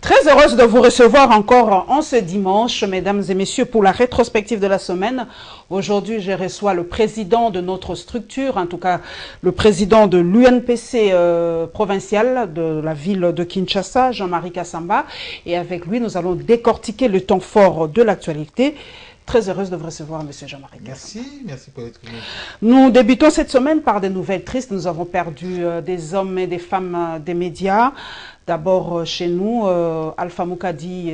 Très heureuse de vous recevoir encore en ce dimanche, mesdames et messieurs, pour la rétrospective de la semaine. Aujourd'hui, je reçois le président de notre structure, en tout cas le président de l'UNPC provincial de la ville de Kinshasa, Jean-Marie Kassamba. Et avec lui, nous allons décortiquer le temps fort de l'actualité. Très heureuse de vous recevoir, monsieur Jean-Marie Kassamba. Merci pour être venu. Nous débutons cette semaine par des nouvelles tristes. Nous avons perdu des hommes et des femmes des médias. D'abord, chez nous, Alpha Moukadi,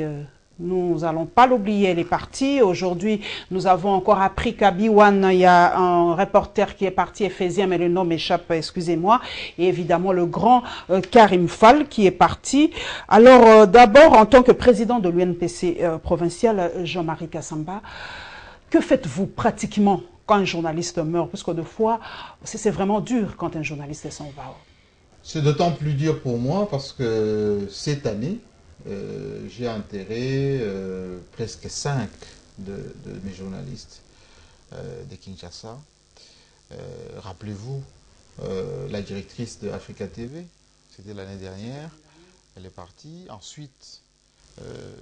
nous n'allons pas l'oublier, elle est partie. Aujourd'hui, nous avons encore appris qu'à Biwan, il y a un reporter qui est parti, Ephésien, mais le nom m'échappe, excusez-moi. Et évidemment, le grand Karim Fall qui est parti. Alors, d'abord, en tant que président de l'UNPC provincial, Jean-Marie Kassamba, que faites-vous pratiquement quand un journaliste meurt? Parce que des fois, c'est vraiment dur quand un journaliste s'en va. C'est d'autant plus dur pour moi parce que cette année, j'ai enterré presque 5 de mes journalistes de Kinshasa. Rappelez-vous, la directrice de Africa TV, c'était l'année dernière, elle est partie. Ensuite,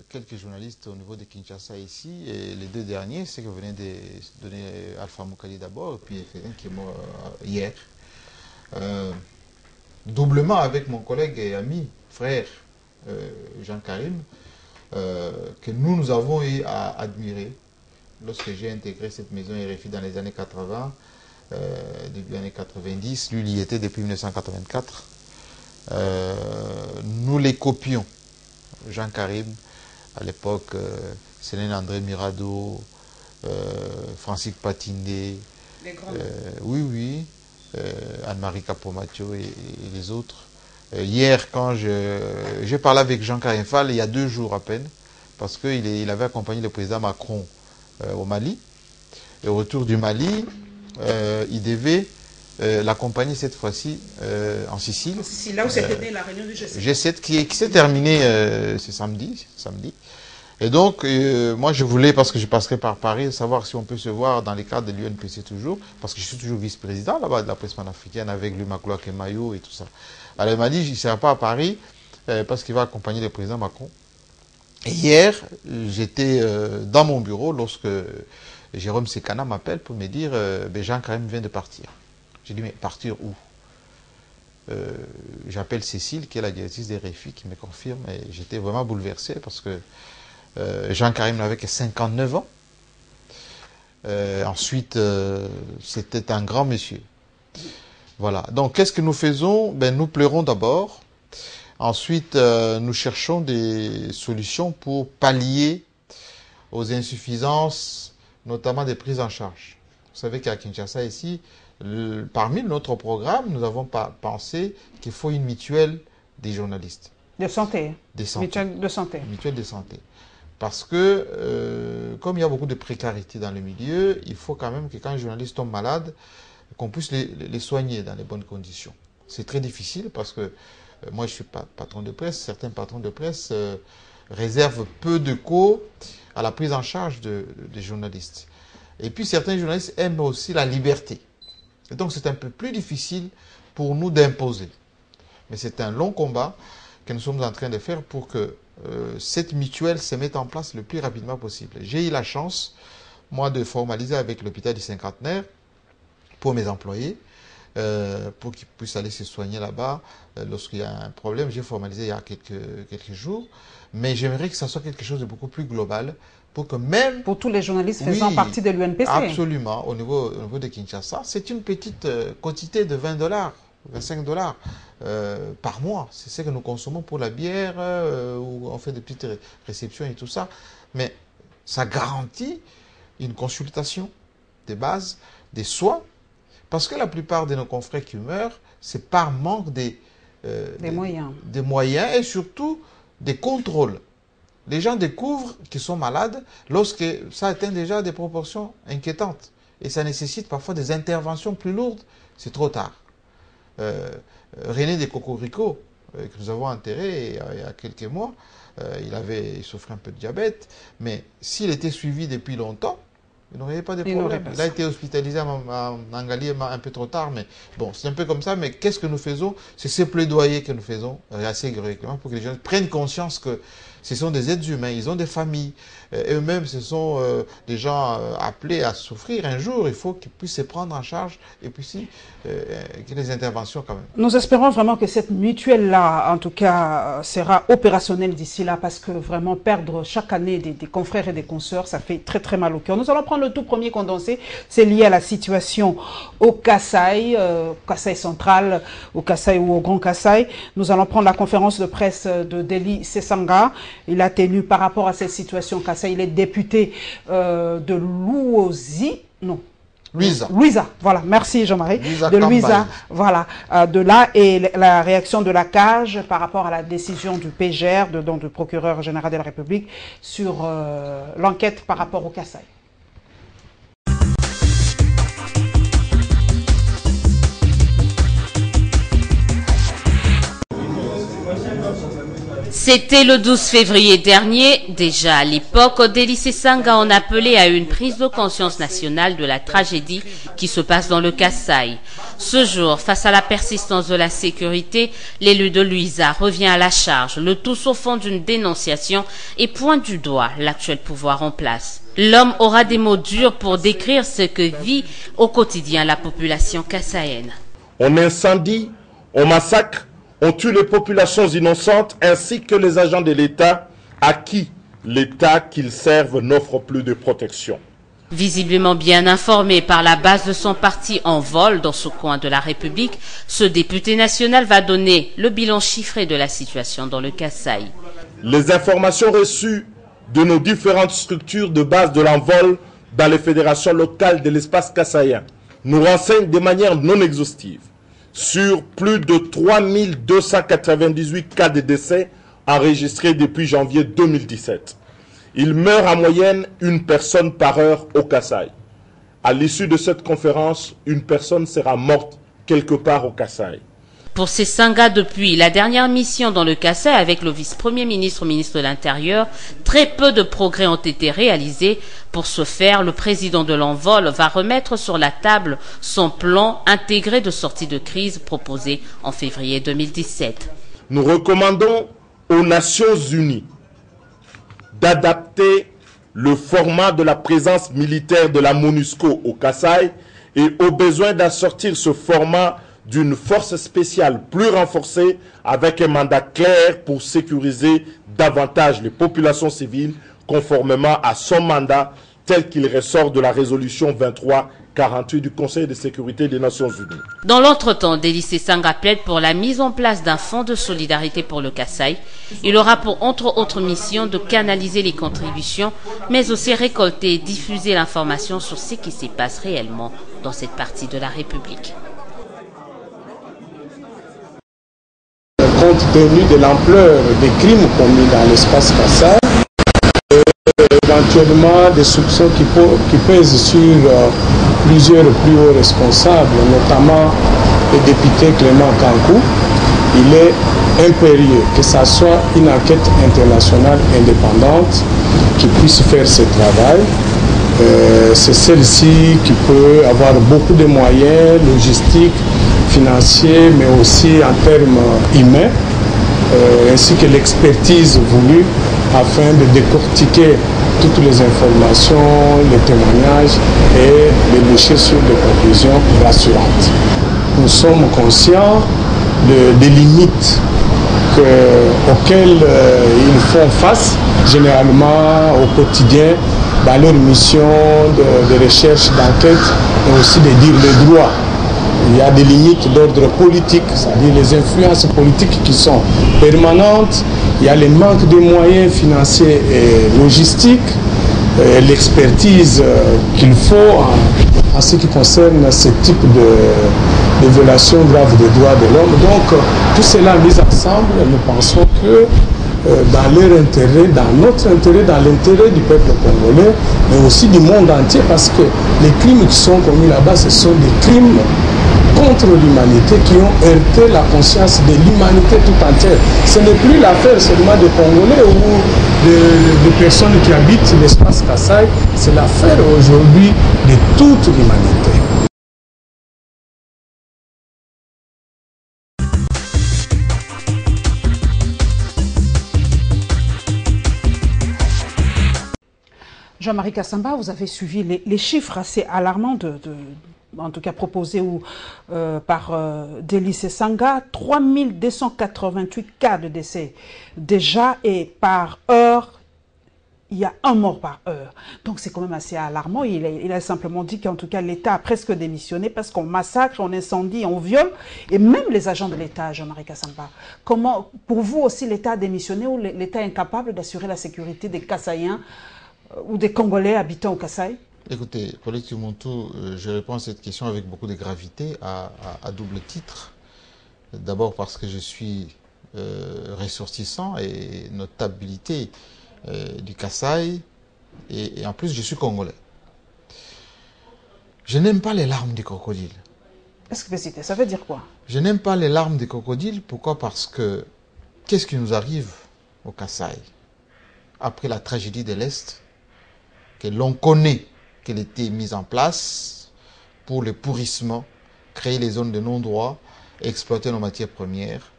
quelques journalistes au niveau de Kinshasa ici, et les 2 derniers, c'est que vous venez de donner Alpha Moukadi d'abord, et puis Ephésien qui est mort hier. Doublement avec mon collègue et ami, frère Jean Karim, que nous avons eu à admirer lorsque j'ai intégré cette maison RFI dans les années 80, début années 90. Lui, il y était depuis 1984. Nous les copions. Jean Karim, à l'époque, Céline André Mirado, Francis Patindé, oui. Anne-Marie Capomatio et les autres. Hier, quand j'ai parlé avec Jean Karim Fall, il y a 2 jours à peine, parce qu'il avait accompagné le président Macron au Mali. Et au retour du Mali, il devait l'accompagner cette fois-ci en Sicile. C'est là où s'est tenue la réunion du G7. G7 qui s'est terminée ce samedi. Et donc, moi, je voulais, parce que je passerai par Paris, savoir si on peut se voir dans les cadres de l'UNPC toujours, parce que je suis toujours vice-président là-bas de la presse panafricaine avec Lumakula Kemayo et tout ça. Alors, il m'a dit, je ne serai pas à Paris parce qu'il va accompagner le président Macron. Et hier, j'étais dans mon bureau lorsque Jérôme Sekana m'appelle pour me dire, Jean Karim vient de partir. J'ai dit, mais partir où? J'appelle Cécile, qui est la directrice des RFI, qui me confirme, et j'étais vraiment bouleversé parce que Jean Karim n'avait que 59 ans. Ensuite, c'était un grand monsieur. Voilà. Donc, qu'est-ce que nous faisons? Nous pleurons d'abord. Ensuite, nous cherchons des solutions pour pallier aux insuffisances, notamment des prises en charge. Vous savez qu'à Kinshasa, ici, parmi notre programme, nous avons pensé qu'il faut une mutuelle des journalistes. De santé. Mutuelle de santé. Mutuelle de santé. Parce que, comme il y a beaucoup de précarité dans le milieu, il faut quand même que quand un journaliste tombe malade, qu'on puisse les soigner dans les bonnes conditions. C'est très difficile parce que moi, je suis patron de presse. Certains patrons de presse réservent peu de coûts à la prise en charge des journalistes. Et puis, certains journalistes aiment aussi la liberté. Et donc, c'est un peu plus difficile pour nous d'imposer. Mais c'est un long combat que nous sommes en train de faire pour que cette mutuelle se mette en place le plus rapidement possible. J'ai eu la chance, moi, de formaliser avec l'hôpital du Cinquantenaire pour mes employés, pour qu'ils puissent aller se soigner là-bas lorsqu'il y a un problème. J'ai formalisé il y a quelques jours, mais j'aimerais que ça soit quelque chose de beaucoup plus global pour que même... Pour tous les journalistes faisant partie de l'UNPC. Absolument, au niveau de Kinshasa. C'est une petite quantité de $20, $25 par mois. C'est ce que nous consommons pour la bière, où on fait des petites réceptions et tout ça. Mais ça garantit une consultation de base, des soins, parce que la plupart de nos confrères qui meurent, c'est par manque des moyens et surtout des contrôles. Les gens découvrent qu'ils sont malades lorsque ça atteint déjà des proportions inquiétantes. Et ça nécessite parfois des interventions plus lourdes. C'est trop tard. René de Cocorico, que nous avons enterré il y a quelques mois, il souffrait un peu de diabète, mais s'il était suivi depuis longtemps, Il n'aurait pas de problème. Il a été hospitalisé à Nangali un peu trop tard, mais bon, c'est un peu comme ça. Mais qu'est-ce que nous faisons? C'est ce plaidoyer que nous faisons assez héroïquement pour que les gens prennent conscience que ce sont des êtres humains, ils ont des familles. Eux-mêmes, ce sont des gens appelés à souffrir. Un jour, il faut qu'ils puissent se prendre en charge et puis qu'il y ait des interventions quand même. Nous espérons vraiment que cette mutuelle-là, en tout cas, sera opérationnelle d'ici là, parce que vraiment perdre chaque année des confrères et des consoeurs, ça fait très très mal au cœur. Nous allons prendre le tout premier condensé. C'est lié à la situation au Kasaï, Kasaï central, au Kasaï ou au Grand Kasaï. Nous allons prendre la conférence de presse de Deli Sesanga. Il a tenu par rapport à cette situation Kasaï. Il est député de Louosi, non. Louisa, voilà, merci Jean-Marie. De Louisa, voilà, de là, et la réaction de la CAGE par rapport à la décision du PGR, donc du procureur général de la République, sur l'enquête par rapport au Kasaï. C'était le 12 février dernier. Déjà à l'époque, Deli Sesanga en appelait à une prise de conscience nationale de la tragédie qui se passe dans le Kasaï. Ce jour, face à la persistance de la sécurité, l'élu de Louisa revient à la charge, le tout au fond d'une dénonciation et pointe du doigt l'actuel pouvoir en place. L'homme aura des mots durs pour décrire ce que vit au quotidien la population kassaïenne. On incendie, on massacre, on tue les populations innocentes ainsi que les agents de l'État à qui l'État qu'ils servent n'offre plus de protection. Visiblement bien informé par la base de son parti en vol dans ce coin de la République, ce député national va donner le bilan chiffré de la situation dans le Kasaï. Les informations reçues de nos différentes structures de base de l'envol dans les fédérations locales de l'espace kassaïen nous renseignent de manière non exhaustive sur plus de 3298 cas de décès enregistrés depuis janvier 2017. Il meurt en moyenne une personne par heure au Kasaï. À l'issue de cette conférence, une personne sera morte quelque part au Kasaï. Pour Sesanga, depuis la dernière mission dans le Kasaï avec le vice-premier ministre, ministre de l'Intérieur, très peu de progrès ont été réalisés. Pour ce faire, le président de l'envol va remettre sur la table son plan intégré de sortie de crise proposé en février 2017. Nous recommandons aux Nations Unies d'adapter le format de la présence militaire de la MONUSCO au Kasaï et au besoin d'assortir ce format d'une force spéciale plus renforcée avec un mandat clair pour sécuriser davantage les populations civiles conformément à son mandat tel qu'il ressort de la résolution 2348 du Conseil de sécurité des Nations Unies. Dans l'entretemps, Deli Sesanga plaide pour la mise en place d'un fonds de solidarité pour le Kasaï. Il aura pour entre autres mission de canaliser les contributions, mais aussi récolter et diffuser l'information sur ce qui se passe réellement dans cette partie de la République. Compte tenu de l'ampleur des crimes commis dans l'espace Kasaï, éventuellement des soupçons qui pèsent sur plusieurs plus hauts responsables, notamment le député Clément Kankou, il est impérieux que ce soit une enquête internationale indépendante qui puisse faire ce travail. C'est celle-ci qui peut avoir beaucoup de moyens logistiques, financiers, mais aussi en termes humains, ainsi que l'expertise voulue afin de décortiquer toutes les informations, les témoignages et déboucher sur des conclusions rassurantes. Nous sommes conscients des limites auxquelles ils font face généralement au quotidien dans leur mission de recherche, d'enquête, mais aussi de dire le droit. Il y a des limites d'ordre politique, c'est-à-dire les influences politiques qui sont permanentes. Il y a le manque de moyens financiers et logistiques, l'expertise qu'il faut en ce qui concerne ce type de violations graves des droits de l'homme. Donc, tout cela mis ensemble, nous pensons que dans leur intérêt, dans notre intérêt, dans l'intérêt du peuple congolais, mais aussi du monde entier, parce que les crimes qui sont commis là-bas, ce sont des crimes contre l'humanité qui ont heurté la conscience de l'humanité tout entière. Ce n'est plus l'affaire seulement des Congolais ou des personnes qui habitent l'espace Kassai, c'est l'affaire aujourd'hui de toute l'humanité. Jean-Marie Kassamba, vous avez suivi les chiffres assez alarmants en tout cas proposés par Délice Sanga, 3288 cas de décès déjà, et par heure, il y a un mort par heure. Donc c'est quand même assez alarmant. Il a simplement dit qu'en tout cas l'État a presque démissionné parce qu'on massacre, on incendie, on viole, et même les agents de l'État, Jean-Marie Kassamba. Comment, pour vous aussi, l'État a démissionné ou l'État est incapable d'assurer la sécurité des Kassaïens ou des Congolais habitant au Kassai? Écoutez, Paulette Montou, je réponds à cette question avec beaucoup de gravité, à double titre. D'abord parce que je suis ressortissant et notabilité du Kassai, et en plus je suis Congolais. Je n'aime pas les larmes des crocodiles. Est-ce que ça veut dire quoi? Je n'aime pas les larmes des crocodiles. Pourquoi? Parce que qu'est-ce qui nous arrive au Kassai après la tragédie de l'Est, que l'on connaît qu'elle était mise en place pour le pourrissement, créer les zones de non-droit, exploiter nos matières premières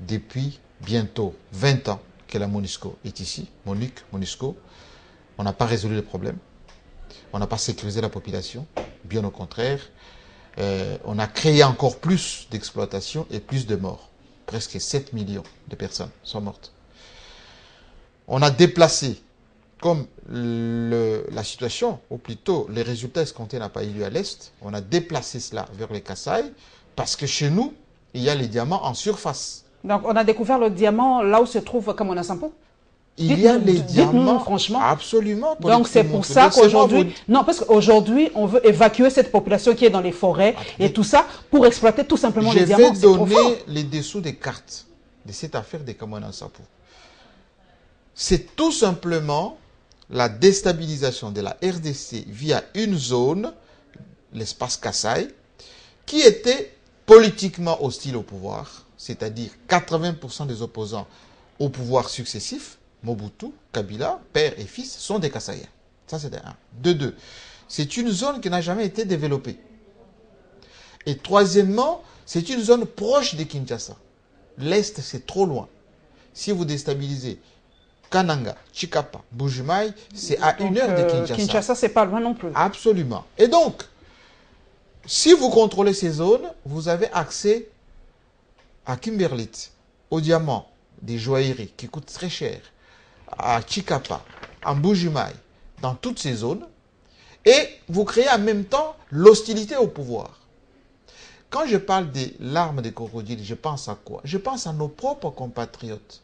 depuis bientôt 20 ans que la MONUSCO est ici, MONUSCO. On n'a pas résolu le problème, on n'a pas sécurisé la population, bien au contraire, on a créé encore plus d'exploitation et plus de morts. Presque 7 millions de personnes sont mortes. On a déplacé, comme la situation, ou plutôt les résultats escomptés n'a pas eu lieu à l'Est, on a déplacé cela vers les Kassai, parce que chez nous, il y a les diamants en surface. Donc on a découvert le diamant là où se trouve Kamona Sampo? Il y a les diamants, franchement. Absolument. Donc c'est pour ça qu'aujourd'hui, non, parce qu'aujourd'hui on veut évacuer cette population qui est dans les forêts et tout ça pour exploiter tout simplement les diamants. Je vais donner les dessous des cartes de cette affaire de Kamona Sampo. C'est tout simplement la déstabilisation de la RDC via une zone, l'espace Kassai, qui était politiquement hostile au pouvoir, c'est-à-dire 80% des opposants au pouvoir successif, Mobutu, Kabila, père et fils, sont des Kassaïens. Ça, c'est de 1. De 2, c'est une zone qui n'a jamais été développée. Et troisièmement, c'est une zone proche de Kinshasa. L'Est, c'est trop loin. Si vous déstabilisez Kananga, Chikapa, Bujimaï, c'est à 1 heure de Kinshasa. Kinshasa, c'est pas loin non plus. Absolument. Et donc, si vous contrôlez ces zones, vous avez accès à Kimberlite, aux diamants, des joailleries qui coûtent très cher, à Chikapa, à Bujimaï, dans toutes ces zones, et vous créez en même temps l'hostilité au pouvoir. Quand je parle des larmes des crocodiles, je pense à quoi? Je pense à nos propres compatriotes,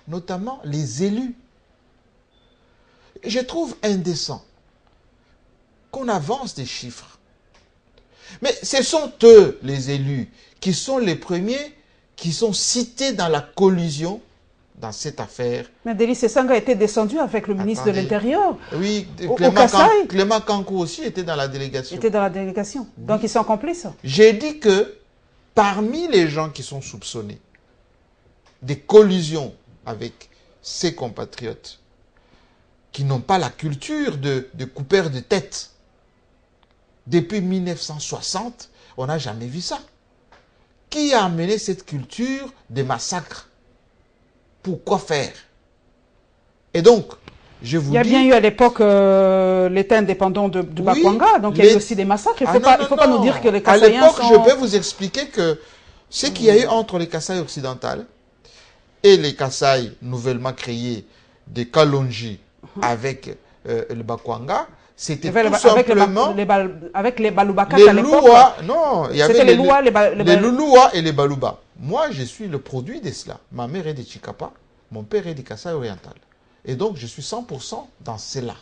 notamment les élus. Je trouve indécent qu'on avance des chiffres. Mais ce sont eux, les élus, qui sont les premiers qui sont cités dans la collusion dans cette affaire. Mais Délice Sanga était descendu avec le ministre de l'Intérieur. Oui, Kassai. Clément Kankou aussi était dans la délégation. Était dans la délégation. Oui. Donc ils sont complices. J'ai dit que parmi les gens qui sont soupçonnés des collusions avec ses compatriotes qui n'ont pas la culture de coupeurs de tête, depuis 1960, on n'a jamais vu ça. Qui a amené cette culture de massacre? Pourquoi faire? Et donc, je vous dis... Il y a bien eu à l'époque l'État indépendant de Bakwanga, donc il y a eu aussi des massacres. Il ne faut pas nous dire que les Kassaïens sont... À l'époque, je peux vous expliquer que ce qu'il y a eu entre les Kassai occidentales et les Kassai nouvellement créés de Kalonji avec le Bakwanga, c'était tout simplement... Avec les Balubakas à l'époque. Non, il y avait les Luluwa et les Baluba. Moi, je suis le produit de cela. Ma mère est de Chikapa, mon père est de Kassai oriental. Et donc, je suis 100% dans cela.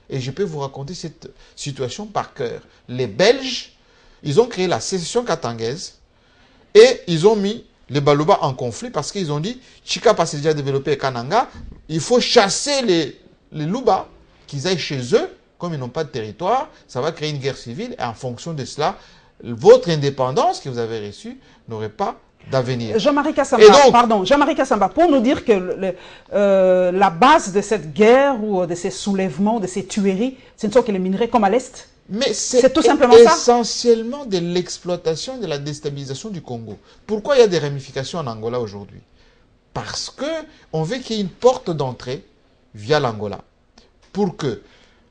Et je peux vous raconter cette situation par cœur. Les Belges, ils ont créé la sécession katangaise et ils ont mis les Baluba en conflit parce qu'ils ont dit Chikapa s'est déjà développé à Kananga, il faut chasser les Luba, qu'ils aillent chez eux. Comme ils n'ont pas de territoire, ça va créer une guerre civile et en fonction de cela, votre indépendance que vous avez reçue n'aurait pas d'avenir. Jean-Marie Kassamba, Jean-Marie Kassamba, pour nous dire que la base de cette guerre ou de ces soulèvements, de ces tueries, ce ne sont que les minerais comme à l'Est. Mais c'est tout simplement essentiellement de l'exploitation, de la déstabilisation du Congo. Pourquoi il y a des ramifications en Angola aujourd'hui? Parce qu'on veut qu'il y ait une porte d'entrée via l'Angola pour que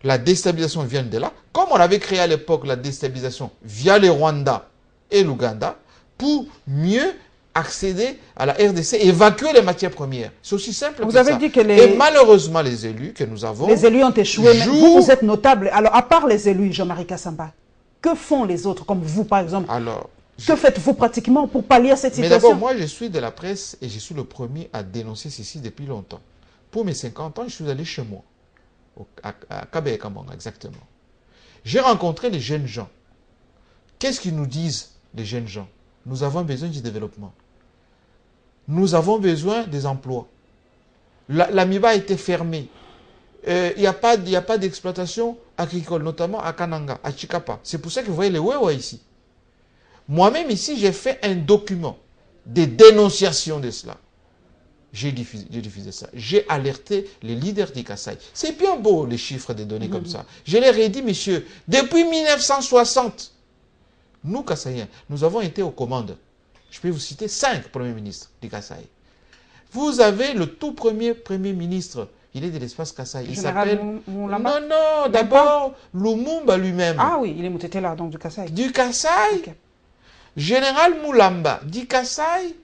la déstabilisation vienne de là, comme on avait créé à l'époque la déstabilisation via le Rwanda et l'Ouganda, pour mieux accéder à la RDC et évacuer les matières premières. C'est aussi simple que ça. Vous avez dit que Et malheureusement, les élus que nous avons... Les élus ont échoué, mais vous êtes notable. Alors, à part les élus, Jean-Marie Kassamba, que font les autres, comme vous, par exemple? Alors, que faites-vous pratiquement pour pallier à cette situation? Mais d'abord, moi, je suis de la presse et je suis le premier à dénoncer ceci depuis longtemps. Pour mes 50 ans, je suis allé chez moi, à Kabé-Kambanga, exactement. J'ai rencontré les jeunes gens. Qu'est-ce qu'ils nous disent, les jeunes gens? Nous avons besoin du développement. Nous avons besoin des emplois. L'Amiba a été fermée. Il n'y a pas d'exploitation agricole, notamment à Kananga, à Chikapa. C'est pour ça que vous voyez les Wewa ici. Moi-même ici, j'ai fait un document de dénonciation de cela. J'ai diffusé ça. J'ai alerté les leaders du Kasaï. C'est bien beau, les chiffres des données comme ça. Je leur ai dit, messieurs, depuis 1960, nous, Kassaïens, nous avons été aux commandes. Je peux vous citer 5 premiers ministres du Kasaï. Vous avez le tout premier ministre, il est de l'espace Kasaï. Il s'appelle... Non, d'abord, Lumumba lui-même. Ah oui, il est Moutete là, donc du Kasaï. Du Kasaï. Okay. Général Moulamba, du Kasaï.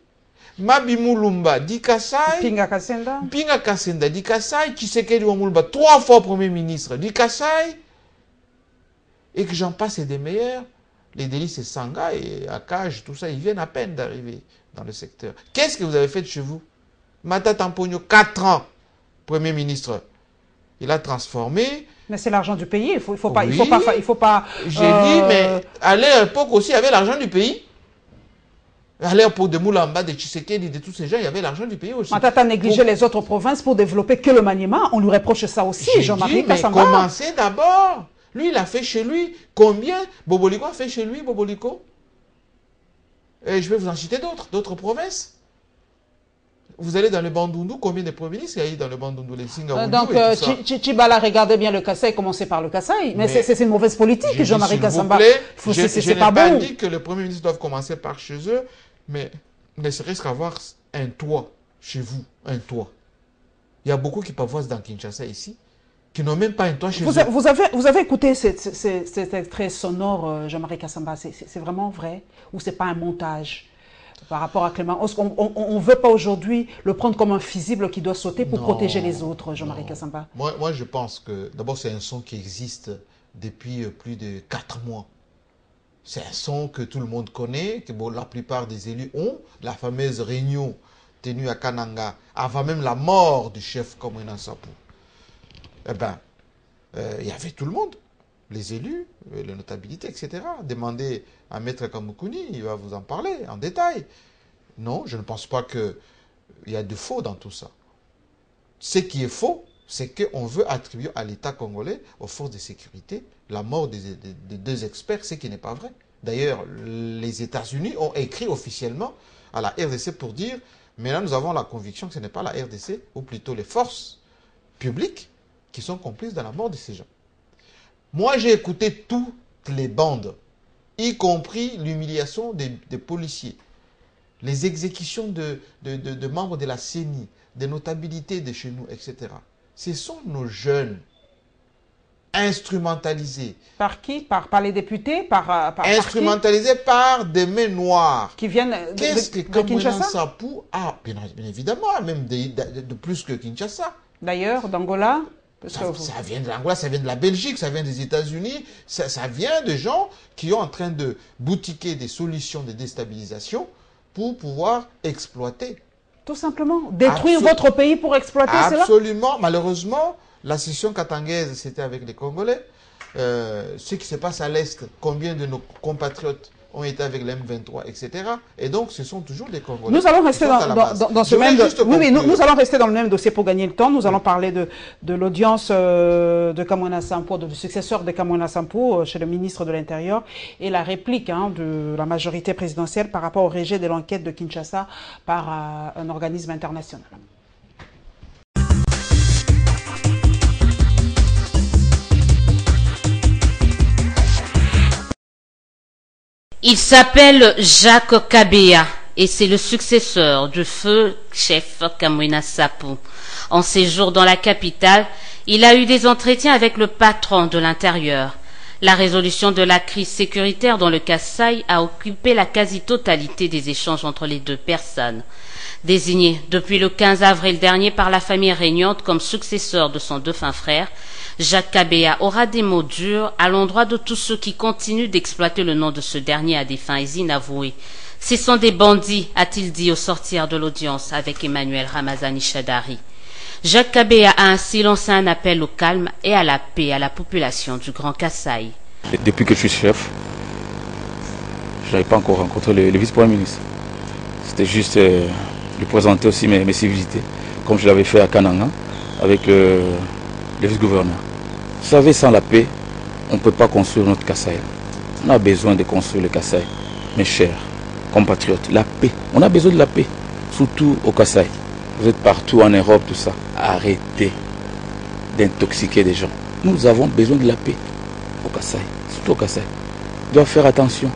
Mabi Moulumba, du Kasaï. Pinga Kassenda. Pinga Kassenda, du Kasaï. Tshisekedi Moulumba, 3 fois premier ministre du Kasaï. Et que j'en passe, c'est des meilleurs. Les délices et Sanga et Akaj, tout ça, ils viennent à peine d'arriver dans le secteur. Qu'est-ce que vous avez fait de chez vous? Mata Tampogno, 4 ans, Premier ministre. Il a transformé. Mais c'est l'argent du pays, il faut pas... Oui, il faut pas j'ai dit, mais à l'époque aussi, il y avait l'argent du pays. À l'époque de Moulamba, de Tshisekedi, de tous ces gens, il y avait l'argent du pays aussi. Matata négligeait les autres provinces pour développer que le Maniema. On lui reproche ça aussi, Jean-Marie Kassamba. Mais commencez d'abord. Lui, il a fait chez lui. Combien Boboliko a fait chez lui, Boboliko? Et je vais vous en citer d'autres provinces. Vous allez dans le Bandundu, combien de premiers ministres il y a eu dans le Bandundu, les Singaoudou donc, Tchibala, regardez bien le Kasaï, commencez par le Kasaï. Mais c'est une mauvaise politique, Jean-Marie Kassamba. Je n'ai pas dit que les premiers ministres doivent commencer par chez eux, mais ne serait-ce qu'avoir un toit chez vous, un toit. Il y a beaucoup qui pavoisent dans Kinshasa ici, qui n'ont même pas un toit chez eux. Vous avez écouté cet extrait sonore, Jean-Marie Kassamba, c'est vraiment vrai ou c'est pas un montage par rapport à Clément? On ne veut pas aujourd'hui le prendre comme un fusible qui doit sauter pour protéger les autres, Jean-Marie Kassamba. Moi, je pense que d'abord c'est un son qui existe depuis plus de 4 mois. C'est un son que tout le monde connaît, que la plupart des élus ont. La fameuse réunion tenue à Kananga, avant même la mort du chef Komwina Nsapou. Eh bien, il y avait tout le monde, les élus, les notabilités, etc. Demandez à Maître Kamukuni, il va vous en parler en détail. Non, je ne pense pas qu'il y a de faux dans tout ça. Ce qui est faux, c'est qu'on veut attribuer à l'État congolais, aux forces de sécurité, la mort des 2 experts, ce qui n'est pas vrai. D'ailleurs, les États-Unis ont écrit officiellement à la RDC pour dire, maintenant nous avons la conviction que ce n'est pas la RDC, ou plutôt les forces publiques, qui sont complices dans la mort de ces gens. Moi, j'ai écouté toutes les bandes, y compris l'humiliation des policiers, les exécutions de membres de la CENI, des notabilités de chez nous, etc. Ce sont nos jeunes instrumentalisés. Par qui? Par les députés? Instrumentalisés par des mains noires. Qui viennent de Kinshasa? Nsapou a, bien évidemment, même de plus que Kinshasa. D'ailleurs, d'Angola? Ça vient de l'Angola, ça vient de la Belgique, ça vient des États-Unis, ça vient de gens qui sont en train de boutiquer des solutions de déstabilisation pour pouvoir exploiter. Tout simplement, détruire votre pays pour exploiter cela? Absolument. Malheureusement, la session katangaise, c'était avec les Congolais. Ce qui se passe à l'Est, combien de nos compatriotes ont été avec l'M23, etc. Et donc, ce sont toujours des Congolais. Nous allons rester dans ce même... Oui, nous allons rester dans le même dossier pour gagner le temps. Nous allons parler de l'audience de Kamwina Sampou, du successeur de Kamwina Sampou chez le ministre de l'Intérieur et la réplique de la majorité présidentielle par rapport au rejet de l'enquête de Kinshasa par un organisme international. Il s'appelle Jacques Kabea et c'est le successeur du feu chef Kamwina Sampou. En séjour dans la capitale, il a eu des entretiens avec le patron de l'Intérieur. La résolution de la crise sécuritaire dans le Kasaï a occupé la quasi-totalité des échanges entre les deux personnes. Désigné depuis le 15 avril dernier par la famille régnante comme successeur de son défunt frère, Jacques Kabea aura des mots durs à l'endroit de tous ceux qui continuent d'exploiter le nom de ce dernier à des fins inavouées. Ce sont des bandits, a-t-il dit au sortir de l'audience avec Emmanuel Ramazani Chadari. Jacques Kabea a ainsi lancé un appel au calme et à la paix à la population du Grand Kasaï. Depuis que je suis chef, je n'avais pas encore rencontré le vice-premier ministre. C'était juste lui présenter aussi mes civilités, comme je l'avais fait à Kananga avec le vice-gouverneur. Vous savez, sans la paix, on ne peut pas construire notre Kasaï. On a besoin de construire le Kasaï, mes chers compatriotes. La paix, on a besoin de la paix, surtout au Kasaï. Vous êtes partout en Europe, tout ça. Arrêtez d'intoxiquer des gens. Nous avons besoin de la paix au Kasaï, surtout au Kasaï. On doit faire attention.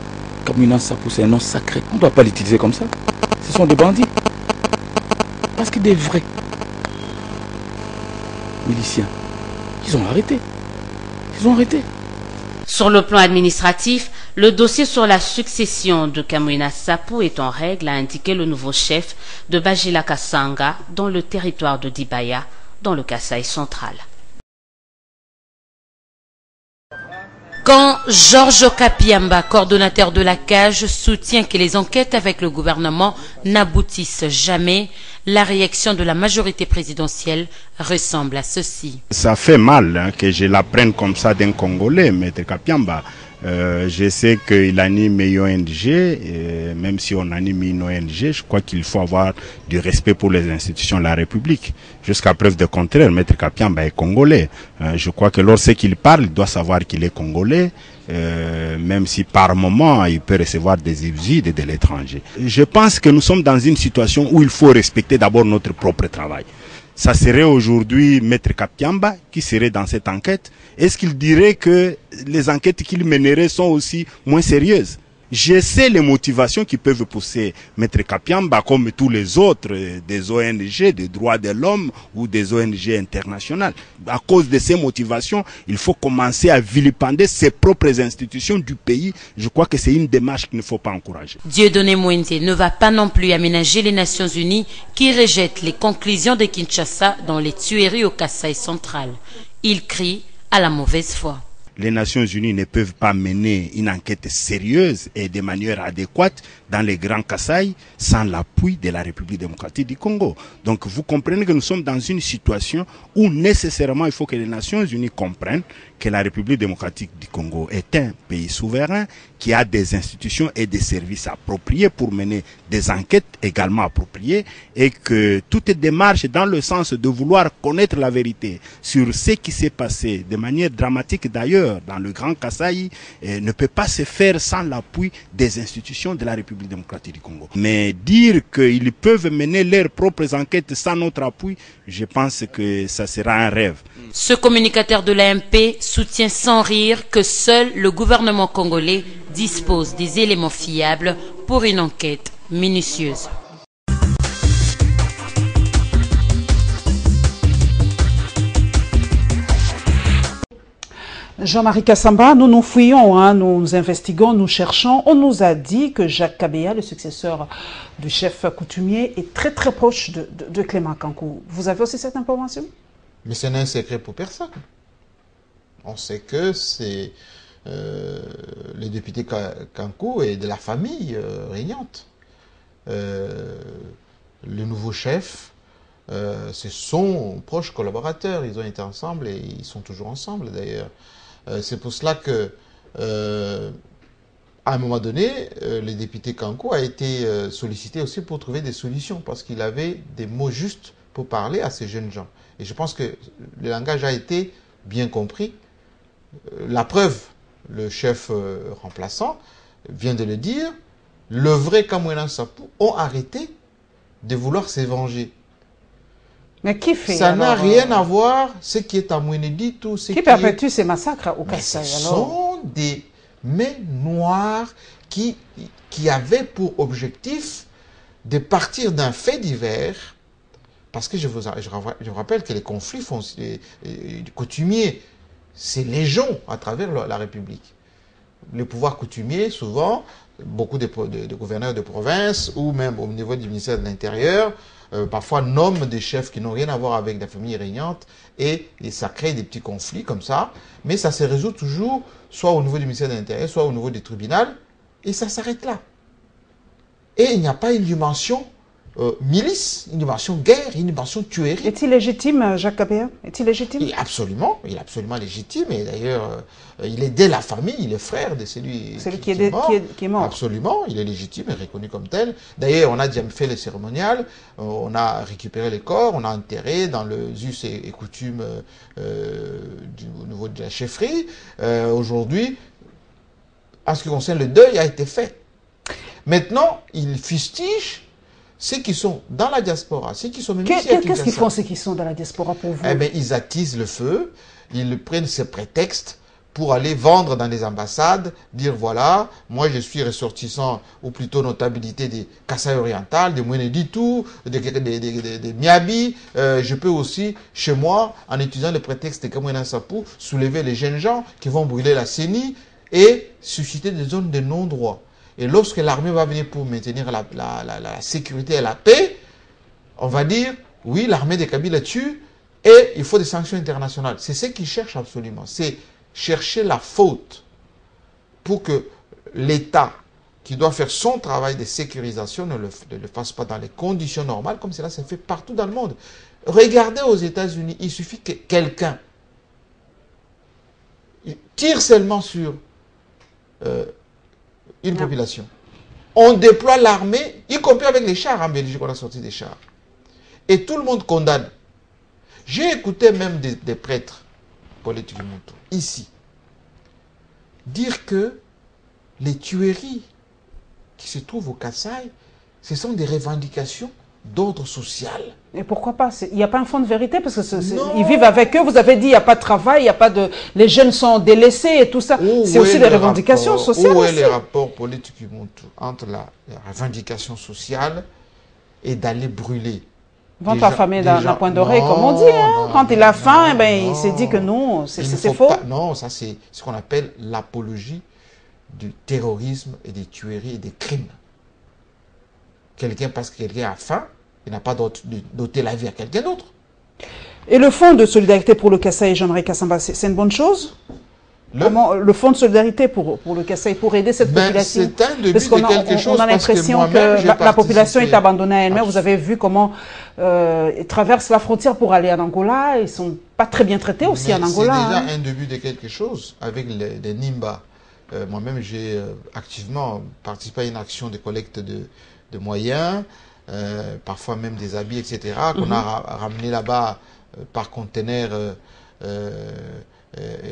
Kamwina Sampou, c'est un nom sacré. On ne doit pas l'utiliser comme ça. Ce sont des bandits. Parce que des vrais miliciens, ils ont arrêté. Ils ont arrêté. Sur le plan administratif, le dossier sur la succession de Kamwina Sampou est en règle, a indiqué le nouveau chef de Bajila Kasanga dans le territoire de Dibaya, dans le Kasaï central. Quand Georges Kapiamba, coordonnateur de la CAGE, soutient que les enquêtes avec le gouvernement n'aboutissent jamais, la réaction de la majorité présidentielle ressemble à ceci. Ça fait mal que je l'apprenne comme ça d'un Congolais, Maître Kapiamba. Je sais qu'il anime une ONG, même si on anime une ONG, je crois qu'il faut avoir du respect pour les institutions de la République. Jusqu'à preuve de contraire, Maître Kapiamba est congolais. Je crois que lorsqu'il parle, il doit savoir qu'il est congolais, même si par moment il peut recevoir des visites de l'étranger. Je pense que nous sommes dans une situation où il faut respecter d'abord notre propre travail. Ça serait aujourd'hui Maître Kapiamba qui serait dans cette enquête. Est-ce qu'il dirait que les enquêtes qu'il mènerait sont aussi moins sérieuses? Je sais les motivations qui peuvent pousser Maître Kapiamba, comme tous les autres, des ONG, des droits de l'homme ou des ONG internationales. À cause de ces motivations, il faut commencer à vilipender ses propres institutions du pays. Je crois que c'est une démarche qu'il ne faut pas encourager. Dieudonné Mwende ne va pas non plus aménager les Nations Unies qui rejettent les conclusions de Kinshasa dans les tueries au Kasaï central. Il crie à la mauvaise foi. Les Nations Unies ne peuvent pas mener une enquête sérieuse et de manière adéquate dans les Grands Kasaï sans l'appui de la République démocratique du Congo. Donc vous comprenez que nous sommes dans une situation où nécessairement il faut que les Nations Unies comprennent que la République démocratique du Congo est un pays souverain qui a des institutions et des services appropriés pour mener des enquêtes également appropriées et que toute démarche dans le sens de vouloir connaître la vérité sur ce qui s'est passé de manière dramatique d'ailleurs dans le Grand Kasaï ne peut pas se faire sans l'appui des institutions de la République démocratique du Congo. Mais dire qu'ils peuvent mener leurs propres enquêtes sans notre appui, je pense que ça sera un rêve. Ce communicateur de l'AMP soutient sans rire que seul le gouvernement congolais dispose des éléments fiables pour une enquête minutieuse. Jean-Marie Kassamba, nous nous fouillons, nous investiguons, nous cherchons. On nous a dit que Jacques Kabea, le successeur du chef coutumier, est très très proche de Clément Kankou. Vous avez aussi cette information? Mais ce n'est un secret pour personne. On sait que c'est le député Kankou et de la famille régnante. Le nouveau chef, c'est son proche collaborateur. Ils ont été ensemble et ils sont toujours ensemble d'ailleurs. C'est pour cela que à un moment donné, le député Kankou a été sollicité aussi pour trouver des solutions parce qu'il avait des mots justes pour parler à ces jeunes gens. Et je pense que le langage a été bien compris. La preuve, le chef remplaçant vient de le dire, le vrai Kamwena Sapou ont arrêté de vouloir se venger. Mais qui fait ça n'a rien à voir ce qui est à Mouenedi, tout ce qui perpétue ces massacres au Kasaï. Ce sont des mains noires qui avaient pour objectif de partir d'un fait divers, parce que je vous rappelle que les conflits coutumiers, c'est légion à travers la République. Le pouvoir coutumier, souvent, beaucoup de gouverneurs de province ou même au niveau du ministère de l'Intérieur, parfois nomment des chefs qui n'ont rien à voir avec la famille régnante et ça crée des petits conflits comme ça, mais ça se résout toujours soit au niveau du ministère de l'Intérieur, soit au niveau du tribunal et ça s'arrête là. Et il n'y a pas une dimension milice, une dimension guerre, une dimension tuerie. Est-il légitime, Jacques Kabea? Est-il légitime? Il est absolument légitime. Et d'ailleurs, il est de la famille, il est frère de celui qui est mort. Absolument, il est légitime et reconnu comme tel. D'ailleurs, on a déjà fait le cérémonial, on a récupéré les corps, on a enterré dans le us et coutumes au niveau de la chefferie. Aujourd'hui, en ce qui concerne le deuil, a été fait. Maintenant, il fustige ceux qui sont dans la diaspora, ceux qui sont même ici à Kinshasa. Qu'est-ce qu'ils font, ceux qui sont dans la diaspora, pour vous? Eh bien, ils attisent le feu, ils prennent ces prétextes pour aller vendre dans les ambassades, dire voilà, moi je suis ressortissant, ou plutôt notabilité des Kasaï orientales, des Moueneditou, des Miabi. Je peux aussi, chez moi, en utilisant le prétexte de Kamwena Sapou, soulever les jeunes gens qui vont brûler la CENI et susciter des zones de non-droit. Et lorsque l'armée va venir pour maintenir la sécurité et la paix, on va dire, oui, l'armée de Kabila tue et il faut des sanctions internationales. C'est ce qu'ils cherchent absolument. C'est chercher la faute pour que l'État, qui doit faire son travail de sécurisation, ne le fasse pas dans les conditions normales, comme cela se fait partout dans le monde. Regardez aux États-Unis, il suffit que quelqu'un tire seulement sur une population. On déploie l'armée, y compris avec les chars. En Belgique, on a sorti des chars. Et tout le monde condamne. J'ai écouté même des prêtres politiques ici dire que les tueries qui se trouvent au Kasaï, ce sont des revendications d'ordre social. Et pourquoi pas? Il n'y a pas un fond de vérité parce que ils vivent avec eux. Vous avez dit il n'y a pas de travail, il n'y a pas de, les jeunes sont délaissés et tout ça. C'est aussi des revendications sociales. Où est les rapports politiques entre la revendication sociale et d'aller brûler? Vente affamée d'un point d'oreille, comme on dit. Hein. Quand il a faim, il s'est dit que non, c'est faux. Non, ça c'est ce qu'on appelle l'apologie du terrorisme et des tueries et des crimes. Quelqu'un, parce que quelqu'un a faim, il n'a pas d'ôter la vie à quelqu'un d'autre. Et le fonds de solidarité pour le Kasaï, Jean-Marie Kassamba, c'est une bonne chose? Le fonds de solidarité pour le Kasaï, pour aider cette population? C'est un début de quelque chose. On a l'impression que la population est abandonnée à elle-même. Vous avez vu comment ils traversent la frontière pour aller en Angola. Ils ne sont pas très bien traités aussi en Angola. C'est déjà un début de quelque chose avec les Nimba. Moi-même, j'ai activement participé à une action de collecte de moyens, parfois même des habits, etc., qu'on a ramené là-bas par conteneur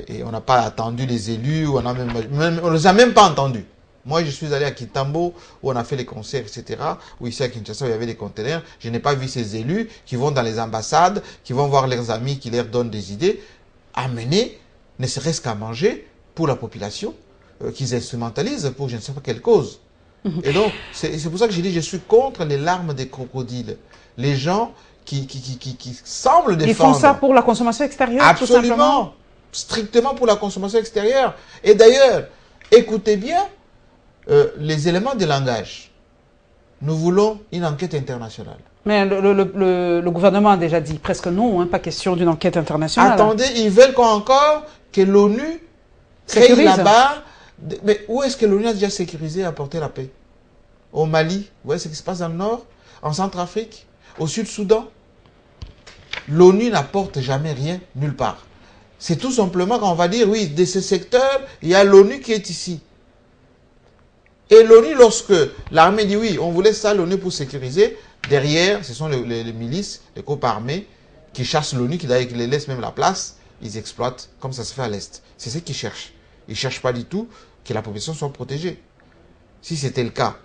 et on n'a pas attendu les élus, on ne les a même pas entendus. Moi, je suis allé à Kitambo, où on a fait les concerts, etc., où ici à Kinshasa, où il y avait des conteneurs. Je n'ai pas vu ces élus qui vont dans les ambassades, qui vont voir leurs amis, qui leur donnent des idées, amener, ne serait-ce qu'à manger pour la population, qu'ils instrumentalisent pour je ne sais pas quelle cause. Et donc, c'est pour ça que j'ai dit, je suis contre les larmes des crocodiles. Les gens qui semblent défendre. Ils font ça pour la consommation extérieure, absolument, tout simplement. Strictement pour la consommation extérieure. Et d'ailleurs, écoutez bien les éléments de langage. Nous voulons une enquête internationale. Mais le gouvernement a déjà dit presque non, hein, pas question d'une enquête internationale. Attendez, ils veulent encore que l'ONU crée là-bas. Mais où est-ce que l'ONU a déjà sécurisé et apporté la paix? Au Mali, vous voyez ce qui se passe dans le nord, en Centrafrique, au Sud-Soudan. L'ONU n'apporte jamais rien, nulle part. C'est tout simplement quand on va dire, oui, de ce secteur, il y a l'ONU qui est ici. Et l'ONU, lorsque l'armée dit oui, on voulait ça, l'ONU pour sécuriser, derrière, ce sont les milices, les groupes armés, qui chassent l'ONU, qui d'ailleurs les laissent même la place, ils exploitent, comme ça se fait à l'Est. C'est ce qu'ils cherchent. Ils ne cherchent pas du tout que la population soit protégée. Si c'était le cas,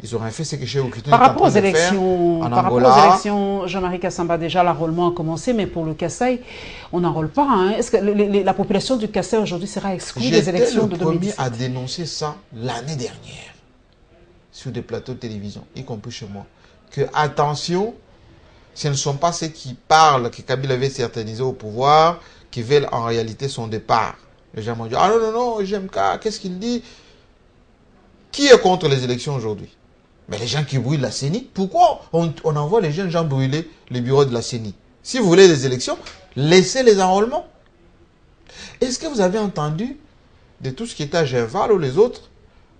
ils auraient fait ce que chez Okito par rapport aux élections, Jean-Marie Kassamba, déjà l'enrôlement a commencé, mais pour le Kasaï, on n'enrôle pas. Hein. Est-ce que la population du Kasaï aujourd'hui sera exclue des élections de 2017? J'étais le premier à dénoncer ça l'année dernière sur des plateaux de télévision, y compris chez moi. Que attention, ce ne sont pas ceux qui parlent que Kabila avait s'éterniser au pouvoir qui veulent en réalité son départ. Les gens m'ont dit, ah non, JMK, qu'est-ce qu'il dit? Qui est contre les élections aujourd'hui? Mais les gens qui brûlent la CENI, pourquoi on envoie les jeunes gens brûler les bureaux de la CENI? Si vous voulez des élections, laissez les enrôlements. Est-ce que vous avez entendu de tout ce qui était à Gerval ou les autres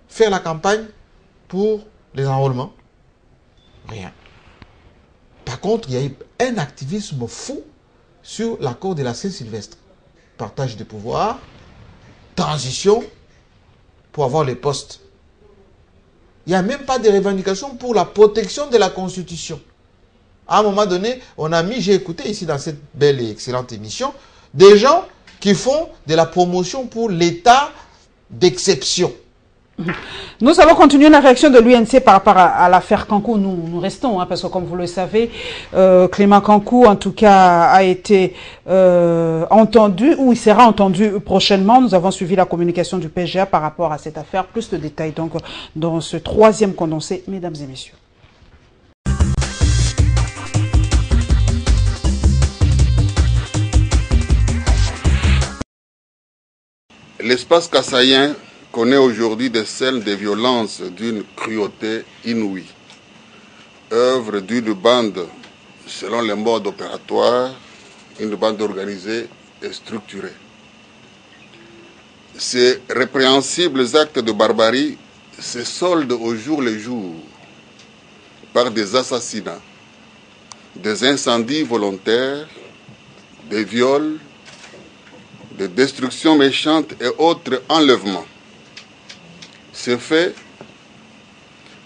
faire la campagne pour les enrôlements? Rien. Par contre, il y a eu un activisme fou sur l'accord de la Saint-Sylvestre. Partage des pouvoirs, transition pour avoir les postes. Il n'y a même pas de revendication pour la protection de la Constitution. À un moment donné, on a mis, j'ai écouté ici dans cette belle et excellente émission, des gens qui font de la promotion pour l'état d'exception. Nous allons continuer la réaction de l'UNC par rapport à l'affaire Kankou. Nous restons, hein, parce que comme vous le savez, Clément Kankou, en tout cas, a été entendu, ou il sera entendu prochainement. Nous avons suivi la communication du PGA par rapport à cette affaire. Plus de détails donc dans ce troisième condensé, mesdames et messieurs. L'espace kassaïen connaît aujourd'hui des scènes de violence d'une cruauté inouïe, œuvre d'une bande, selon les modes opératoires, une bande organisée et structurée. Ces répréhensibles actes de barbarie se soldent au jour le jour par des assassinats, des incendies volontaires, des viols, des destructions méchantes et autres enlèvements. Ces faits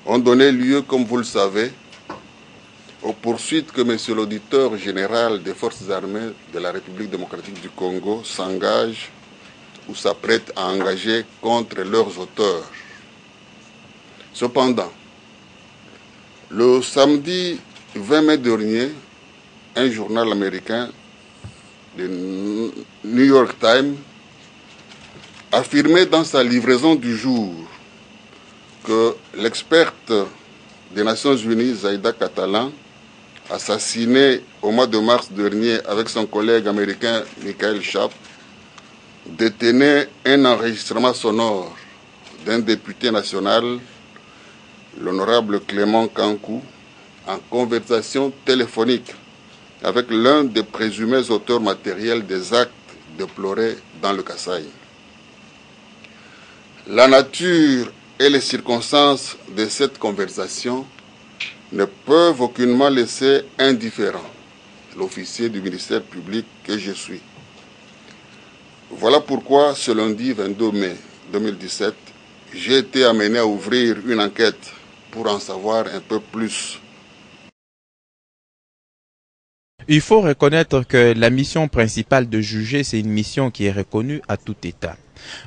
ont donné lieu, comme vous le savez, aux poursuites que M. l'auditeur général des forces armées de la République démocratique du Congo s'engage ou s'apprête à engager contre leurs auteurs. Cependant, le samedi 20 mai dernier, un journal américain, le New York Times, affirmait dans sa livraison du jour que l'experte des Nations Unies, Zaïda Catalan, assassinée au mois de mars dernier avec son collègue américain Michael Schaap, détenait un enregistrement sonore d'un député national, l'honorable Clément Kankou, en conversation téléphonique avec l'un des présumés auteurs matériels des actes déplorés dans le Kasaï. La nature et les circonstances de cette conversation ne peuvent aucunement laisser indifférent l'officier du ministère public que je suis. Voilà pourquoi, ce lundi 22 mai 2017, j'ai été amené à ouvrir une enquête pour en savoir un peu plus. Il faut reconnaître que la mission principale de juger, c'est une mission qui est reconnue à tout État.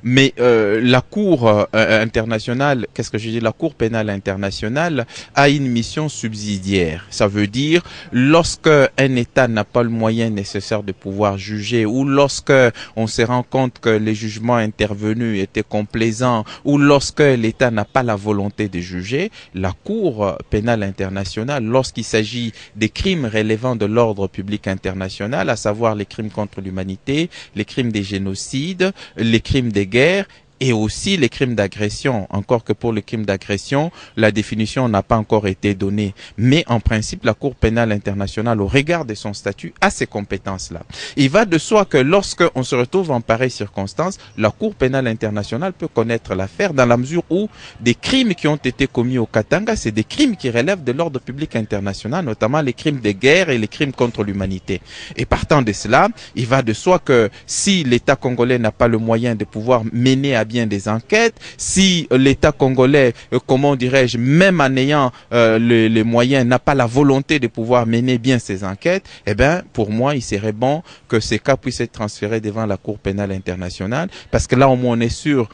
Mais la Cour internationale, qu'est-ce que je dis, la Cour pénale internationale a une mission subsidiaire. Ça veut dire, lorsque un État n'a pas le moyen nécessaire de pouvoir juger, ou lorsque on se rend compte que les jugements intervenus étaient complaisants, ou lorsque l'État n'a pas la volonté de juger, la Cour pénale internationale, lorsqu'il s'agit des crimes relevant de l'ordre public international, à savoir les crimes contre l'humanité, les crimes des génocides, les crimes des guerres et aussi les crimes d'agression. Encore que pour les crimes d'agression, la définition n'a pas encore été donnée. Mais en principe, la Cour pénale internationale, au regard de son statut, a ces compétences-là. Il va de soi que lorsqu'on se retrouve en pareille circonstance, la Cour pénale internationale peut connaître l'affaire dans la mesure où des crimes qui ont été commis au Katanga, c'est des crimes qui relèvent de l'ordre public international, notamment les crimes de guerre et les crimes contre l'humanité. Et partant de cela, il va de soi que si l'État congolais n'a pas le moyen de pouvoir mener à bien bien des enquêtes, si l'État congolais, comment dirais-je, même en ayant les moyens, n'a pas la volonté de pouvoir mener bien ces enquêtes, eh bien, pour moi, il serait bon que ces cas puissent être transférés devant la Cour pénale internationale, parce que là, au moins, on est sûr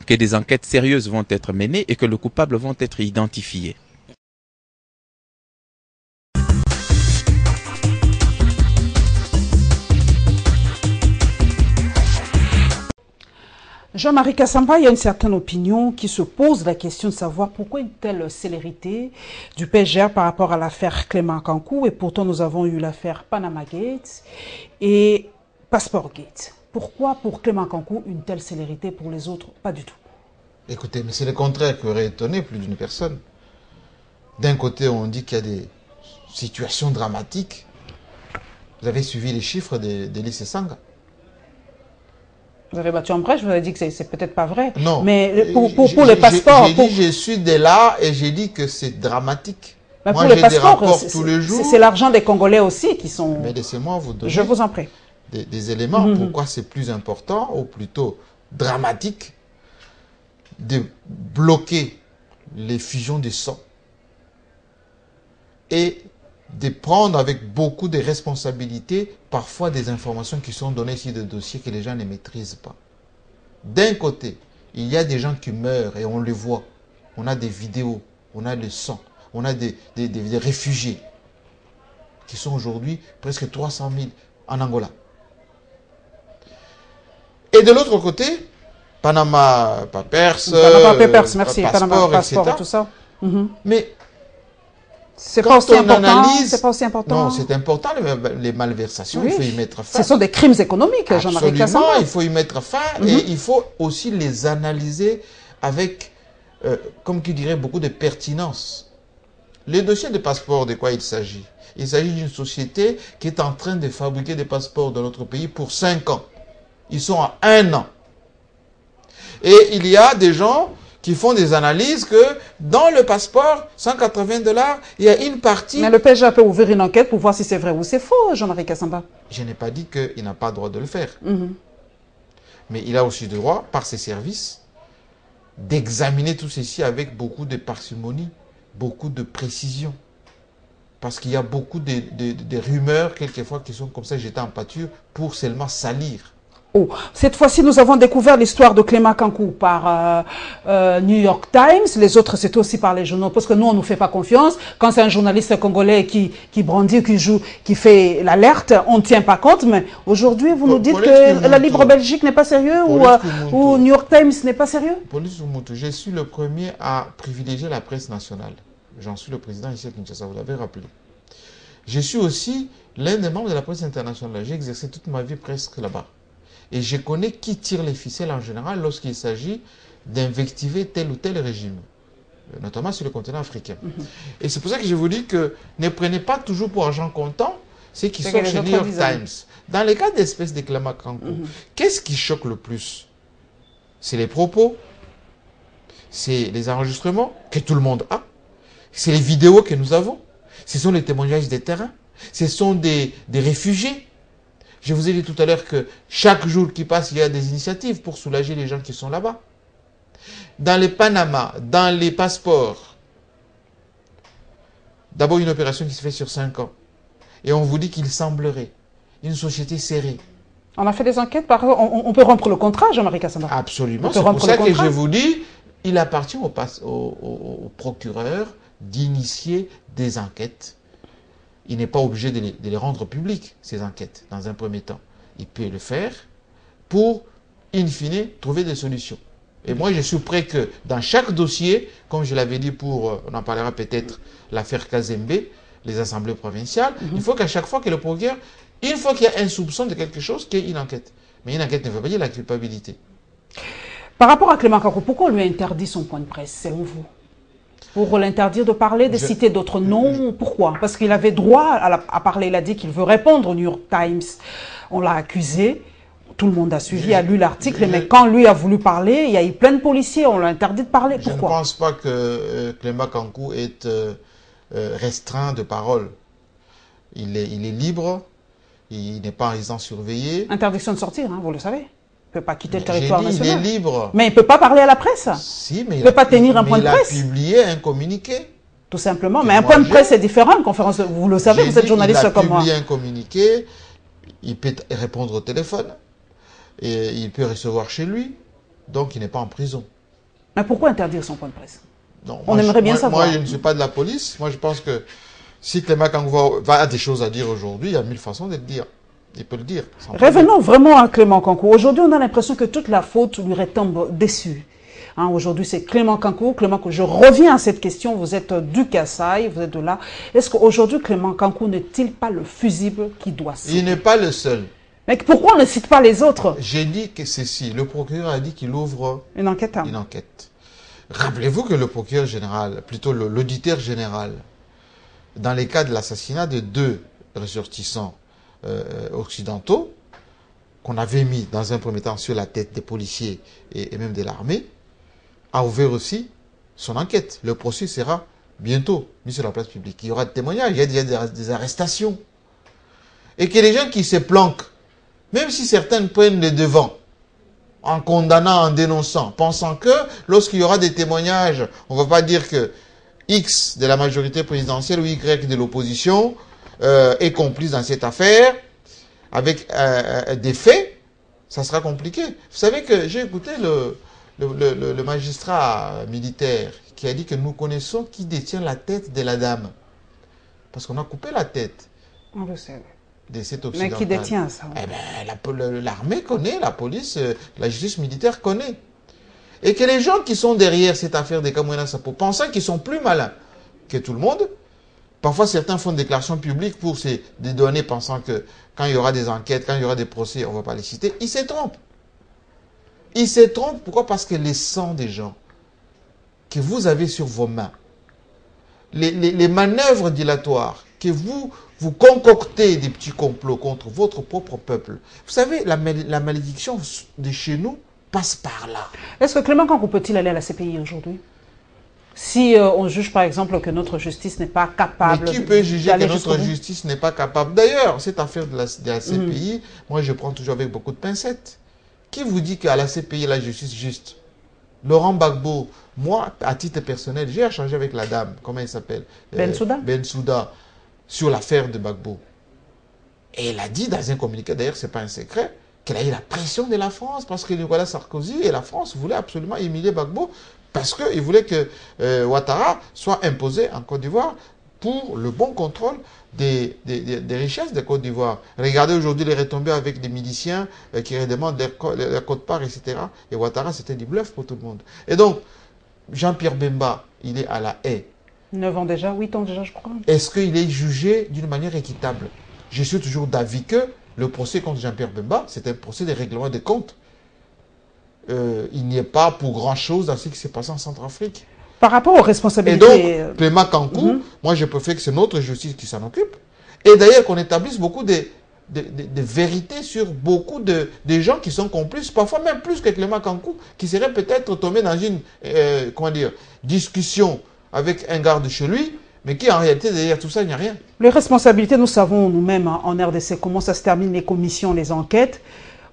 que des enquêtes sérieuses vont être menées et que les coupables vont être identifiés. Jean-Marie Kassamba, il y a une certaine opinion qui se pose la question de savoir pourquoi une telle célérité du PGR par rapport à l'affaire Clément Kankou, et pourtant nous avons eu l'affaire Panama Gate et Passport Gate. Pourquoi pour Clément Kankou une telle célérité, pour les autres pas du tout? Écoutez, mais c'est le contraire qui aurait étonné plus d'une personne. D'un côté, on dit qu'il y a des situations dramatiques. Vous avez suivi les chiffres d'Elysée Sanga. Vous avez battu en brèche, vous avez dit que c'est peut-être pas vrai. Non. Mais pour les passeports... J'ai dit, je suis de là et j'ai dit que c'est dramatique. Mais moi, pour les j'ai des rapports passeports, tous les jours. C'est l'argent des Congolais aussi qui sont... Mais laissez-moi vous donner... Je vous en prie. Des éléments pourquoi c'est plus important, ou plutôt dramatique, de bloquer les fusions de sang et de prendre avec beaucoup de responsabilités parfois des informations qui sont données sur des dossiers que les gens ne maîtrisent pas. D'un côté, il y a des gens qui meurent et on les voit. On a des vidéos, on a le sang, on a des réfugiés qui sont aujourd'hui presque 300 000 en Angola. Et de l'autre côté, Panama Papers, merci, passeport, passeport, etc. tout ça. Mais c'est pas aussi important. C'est pas aussi important. Non, c'est important, les malversations, oui. Il faut y mettre fin. Ce sont des crimes économiques, Jean-Marie Kassamba. Absolument, il faut y mettre fin et il faut aussi les analyser avec, comme qui dirait, beaucoup de pertinence. Les dossiers de passeport, de quoi il s'agit? Il s'agit d'une société qui est en train de fabriquer des passeports dans notre pays pour 5 ans. Ils sont à 1 an. Et il y a des gens qui font des analyses que dans le passeport, 180 $, il y a une partie... Mais le PGA peut ouvrir une enquête pour voir si c'est vrai ou c'est faux, Jean-Marie Kassamba. Je n'ai pas dit qu'il n'a pas le droit de le faire. Mais il a aussi le droit, par ses services, d'examiner tout ceci avec beaucoup de parcimonie, beaucoup de précision. Parce qu'il y a beaucoup de rumeurs, quelquefois, qui sont comme ça, jetées en pâture, pour seulement salir. Oh, cette fois-ci, nous avons découvert l'histoire de Clément Kankou par New York Times. Les autres, c'est aussi par les journaux, parce que nous, on ne nous fait pas confiance. Quand c'est un journaliste congolais qui brandit, qui joue, qui fait l'alerte, on ne tient pas compte. Mais aujourd'hui, vous nous dites que la Libre Belgique n'est pas sérieux ou New York Times n'est pas sérieux? Police Umutu, je suis le premier à privilégier la presse nationale. J'en suis le président ici à Kinshasa, vous l'avez rappelé. Je suis aussi l'un des membres de la presse internationale. J'ai exercé toute ma vie presque là-bas. Et je connais qui tire les ficelles en général lorsqu'il s'agit d'invectiver tel ou tel régime, notamment sur le continent africain. Et c'est pour ça que je vous dis que ne prenez pas toujours pour argent comptant ceux qui sont chez New York Times. Dans les cas d'espèces de Clément Kankou, qu'est-ce qui choque le plus? C'est les propos, c'est les enregistrements que tout le monde a, c'est les vidéos que nous avons, ce sont les témoignages des terrains, ce sont des réfugiés. Je vous ai dit tout à l'heure que chaque jour qui passe, il y a des initiatives pour soulager les gens qui sont là-bas. Dans les Panama, dans les passeports, d'abord une opération qui se fait sur 5 ans. Et on vous dit qu'il semblerait une société serrée. On a fait des enquêtes, on peut rompre le contrat, Jean-Marie Kassamba. Absolument, c'est pour ça que je vous dis, il appartient au procureur d'initier des enquêtes. Il n'est pas obligé de les rendre publiques, ces enquêtes, dans un premier temps. Il peut le faire pour, in fine, trouver des solutions. Et moi, je suis prêt que dans chaque dossier, comme je l'avais dit pour, on en parlera peut-être, l'affaire Kazembe, les assemblées provinciales, il faut qu'à chaque fois que le procureur, une fois qu'il y a un soupçon de quelque chose, qu'il y ait une enquête. Mais une enquête ne veut pas dire la culpabilité. Par rapport à Clément Kankou, pourquoi on lui a interdit son point de presse, selon vous? Pour l'interdire de parler, de citer d'autres noms. Pourquoi? Parce qu'il avait droit à parler. Il a dit qu'il veut répondre au New York Times. On l'a accusé. Tout le monde a suivi, a lu l'article. Mais quand lui a voulu parler, il y a eu plein de policiers. On l'a interdit de parler. Pourquoi? Je ne pense pas que Clément Kankou est restreint de parole. Il est libre. Il n'est pas en résidence surveillée. Interdiction de sortir, hein, vous le savez. peut pas quitter le territoire national. Il est libre. Mais il ne peut pas parler à la presse. Si, mais il ne peut pas tenir un point de presse. Il a publié un communiqué. Tout simplement. Mais un point de presse est différent. Une conférence, vous le savez, vous êtes journaliste comme moi. Il a publié un communiqué. Il peut répondre au téléphone. Et il peut recevoir chez lui. Donc, il n'est pas en prison. Mais pourquoi interdire son point de presse? Non, on aimerait bien savoir. Moi, je ne suis pas de la police. Moi, je pense que si Clément Kankou a des choses à dire aujourd'hui, il y a 1000 façons de le dire. Il peut le dire. Revenons vraiment à Clément Kankou. Aujourd'hui, on a l'impression que toute la faute lui retombe dessus. Hein, aujourd'hui, c'est Clément Kankou. Je reviens à cette question. Vous êtes du Kasaï, vous êtes de là. Est-ce qu'aujourd'hui, Clément Kankou n'est-il pas le fusible qui doit citer? Il n'est pas le seul. Mais pourquoi on ne cite pas les autres? J'ai dit que ceci. Le procureur a dit qu'il ouvre une enquête. Une enquête. Rappelez-vous que le procureur général, plutôt l'auditeur général, dans les cas de l'assassinat de 2 ressortissants occidentaux, qu'on avait mis dans un premier temps sur la tête des policiers et même de l'armée, a ouvert aussi son enquête. Le procès sera bientôt mis sur la place publique. Il y aura des témoignages, il y a des arrestations. Et que les gens qui se planquent, même si certains prennent les devants, en condamnant, en dénonçant, pensant que lorsqu'il y aura des témoignages, on ne va pas dire que X de la majorité présidentielle ou Y de l'opposition est complice dans cette affaire, avec des faits, ça sera compliqué. Vous savez que j'ai écouté le magistrat militaire qui a dit que nous connaissons qui détient la tête de la dame. Parce qu'on a coupé la tête. On le sait. De cette occidentale. Mais qui détient ça? Eh ben, l'armée connaît, la police, la justice militaire connaît. Et que les gens qui sont derrière cette affaire des Kamwina Sapo, pensant qu'ils sont plus malins que tout le monde, parfois certains font des déclarations publiques pour se dédouaner, pensant que quand il y aura des enquêtes, quand il y aura des procès, on ne va pas les citer. Ils se trompent. Ils se trompent. Pourquoi? Parce que les sangs des gens que vous avez sur vos mains, les manœuvres dilatoires que vous concoctez des petits complots contre votre propre peuple. Vous savez, la malédiction de chez nous passe par là. Est-ce que Clément Kankou peut-il aller à la CPI aujourd'hui? Si on juge par exemple que notre justice n'est pas capable... Mais qui peut juger que notre justice n'est pas capable? D'ailleurs, cette affaire de la CPI, moi je prends toujours avec beaucoup de pincettes. Qui vous dit qu'à la CPI, la justice juste? Laurent Gbagbo, moi, à titre personnel, j'ai échangé avec la dame, comment elle s'appelle? Bensouda, sur l'affaire de Gbagbo. Et elle a dit dans un communiqué, d'ailleurs, ce n'est pas un secret, qu'elle a eu la pression de la France, parce que Nicolas Sarkozy et la France voulaient absolument humilier Gbagbo, parce qu'ils voulaient que Ouattara soit imposé en Côte d'Ivoire pour le bon contrôle des richesses de Côte d'Ivoire. Regardez aujourd'hui les retombées avec des miliciens qui redemandent la quote-part, etc. Et Ouattara, c'était du bluff pour tout le monde. Et donc, Jean-Pierre Bemba, il est à la haie. 9 ans déjà, 8 ans déjà, je crois. Est-ce qu'il est jugé d'une manière équitable? Je suis toujours d'avis que le procès contre Jean-Pierre Bemba, c'est un procès de règlement des comptes. Il n'y est pas pour grand-chose dans ce qui s'est passé en Centrafrique. Par rapport aux responsabilités... Et donc, Clément Kankou, moi je préfère que c'est notre justice qui s'en occupe. Et d'ailleurs qu'on établisse beaucoup de vérités sur beaucoup de gens qui sont complices, parfois même plus que Clément Kankou, qui serait peut-être tombé dans une discussion avec un garde chez lui, mais qui en réalité derrière tout ça, il n'y a rien. Les responsabilités, nous savons nous-mêmes en RDC comment ça se termine, les commissions, les enquêtes.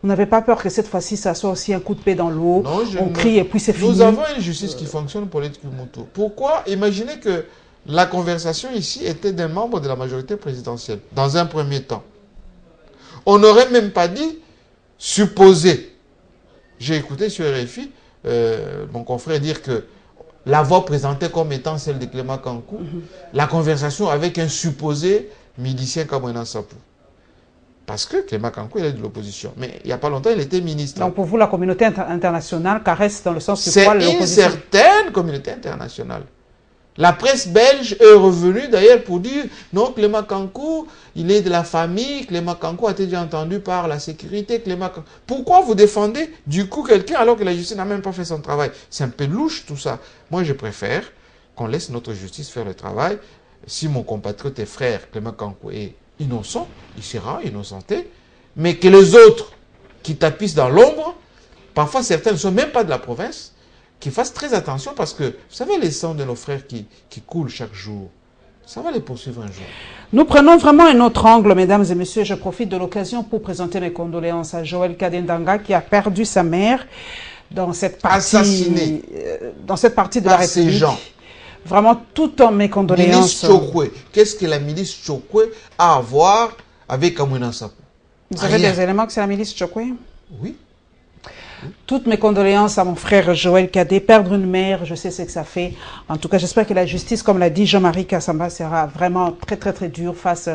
Vous n'avez pas peur que cette fois-ci, ça soit aussi un coup de paix dans l'eau, on crie et puis c'est fini? Nous avons une justice qui fonctionne pour les Kimoto. Pourquoi? Imaginez que la conversation ici était d'un membre de la majorité présidentielle, dans un premier temps. On n'aurait même pas dit supposer. J'ai écouté sur RFI mon confrère dire que la voix présentée comme étant celle de Clément Kankou, la conversation avec un supposé milicien Kamwina Sapo. Parce que Clément Kankou, il est de l'opposition. Mais il n'y a pas longtemps, il était ministre. Donc pour vous, la communauté internationale caresse dans le sens que c'est une certaine communauté internationale. La presse belge est revenue d'ailleurs pour dire non, Clément Kankou, il est de la famille, Clément Kankou a été déjà entendu par la sécurité. Pourquoi vous défendez du coup quelqu'un alors que la justice n'a même pas fait son travail? C'est un peu louche tout ça. Moi je préfère qu'on laisse notre justice faire le travail. Si mon compatriote et frère Clément Kankou est innocent, il sera innocenté, mais que les autres qui tapissent dans l'ombre, parfois certains ne sont même pas de la province, qu'ils fassent très attention parce que, vous savez, les sangs de nos frères qui coulent chaque jour, Ça va les poursuivre un jour. Nous prenons vraiment un autre angle, mesdames et messieurs. Je profite de l'occasion pour présenter mes condoléances à Joël Kadendanga qui a perdu sa mère dans cette partie, de la République. Ces gens. Vraiment, toutes mes condoléances. Milice Chokwe. Qu'est-ce que la milice Chokwe a à voir avec Kamwina Sapo? Vous avez des éléments que c'est la milice Chokwe? Oui. Toutes mes condoléances à mon frère Joël Kadé. Perdre une mère, je sais ce que ça fait. En tout cas, j'espère que la justice, comme l'a dit Jean-Marie Kassamba, sera vraiment très dure face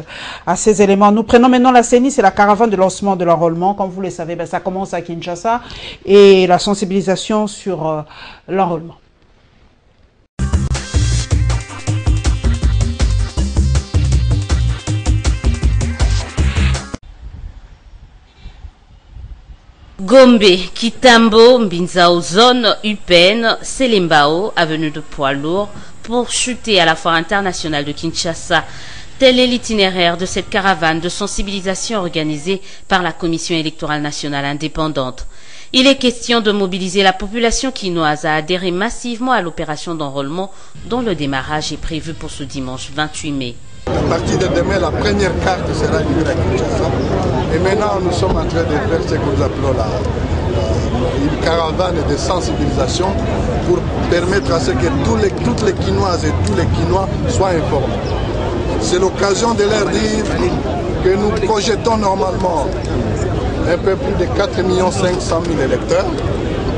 à ces éléments. Nous prenons maintenant la CENI, c'est la caravane de lancement de l'enrôlement. Comme vous le savez, ça commence à Kinshasa et la sensibilisation sur l'enrôlement. Gombe, Kitambo, Mbinzao, zone UPN, Selembao, avenue de Poids-Lourd, pour chuter à la foire internationale de Kinshasa. Tel est l'itinéraire de cette caravane de sensibilisation organisée par la Commission électorale nationale indépendante. Il est question de mobiliser la population quinoise à adhérer massivement à l'opération d'enrôlement dont le démarrage est prévu pour ce dimanche 28 mai. À partir de demain, la première carte sera livrée à Kinshasa. Et maintenant, nous sommes en train de faire ce que nous appelons une caravane de sensibilisation pour permettre à ce que toutes les Quinoises et tous les Quinois soient informés. C'est l'occasion de leur dire que nous projetons normalement un peu plus de 4 500 000 électeurs.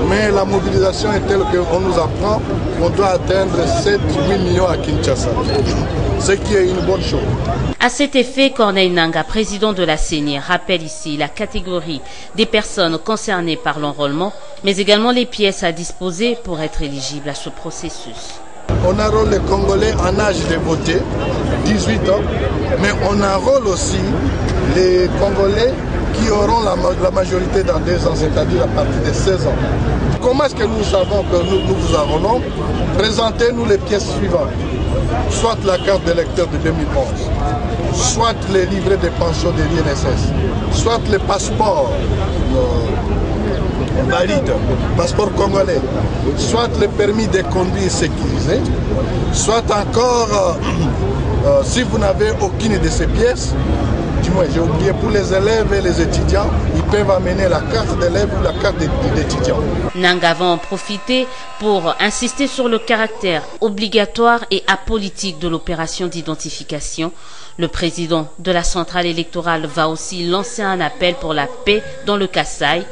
Mais la mobilisation est telle qu'on nous apprend qu'on doit atteindre 7-8 millions à Kinshasa, ce qui est une bonne chose. À cet effet, Corneille Nangaa, président de la CENI, rappelle ici la catégorie des personnes concernées par l'enrôlement, mais également les pièces à disposer pour être éligibles à ce processus. On enrôle les Congolais en âge de voter, 18 ans, mais on enrôle aussi les Congolais qui auront la majorité dans 2 ans, c'est-à-dire à partir de 16 ans. Comment est-ce que nous savons que nous vous enrôlons? Présentez-nous les pièces suivantes. Soit la carte d'électeur de 2011, soit les livrets de pension de l'INSS, soit les passeports valides, passeport congolais, soit le permis de conduire sécurisé, soit encore, si vous n'avez aucune de ces pièces, j'ai oublié, pour les élèves et les étudiants, ils peuvent amener la carte d'élève ou la carte d'étudiant. Nangaa va en profiter pour insister sur le caractère obligatoire et apolitique de l'opération d'identification. Le président de la centrale électorale va aussi lancer un appel pour la paix dans le Kasaï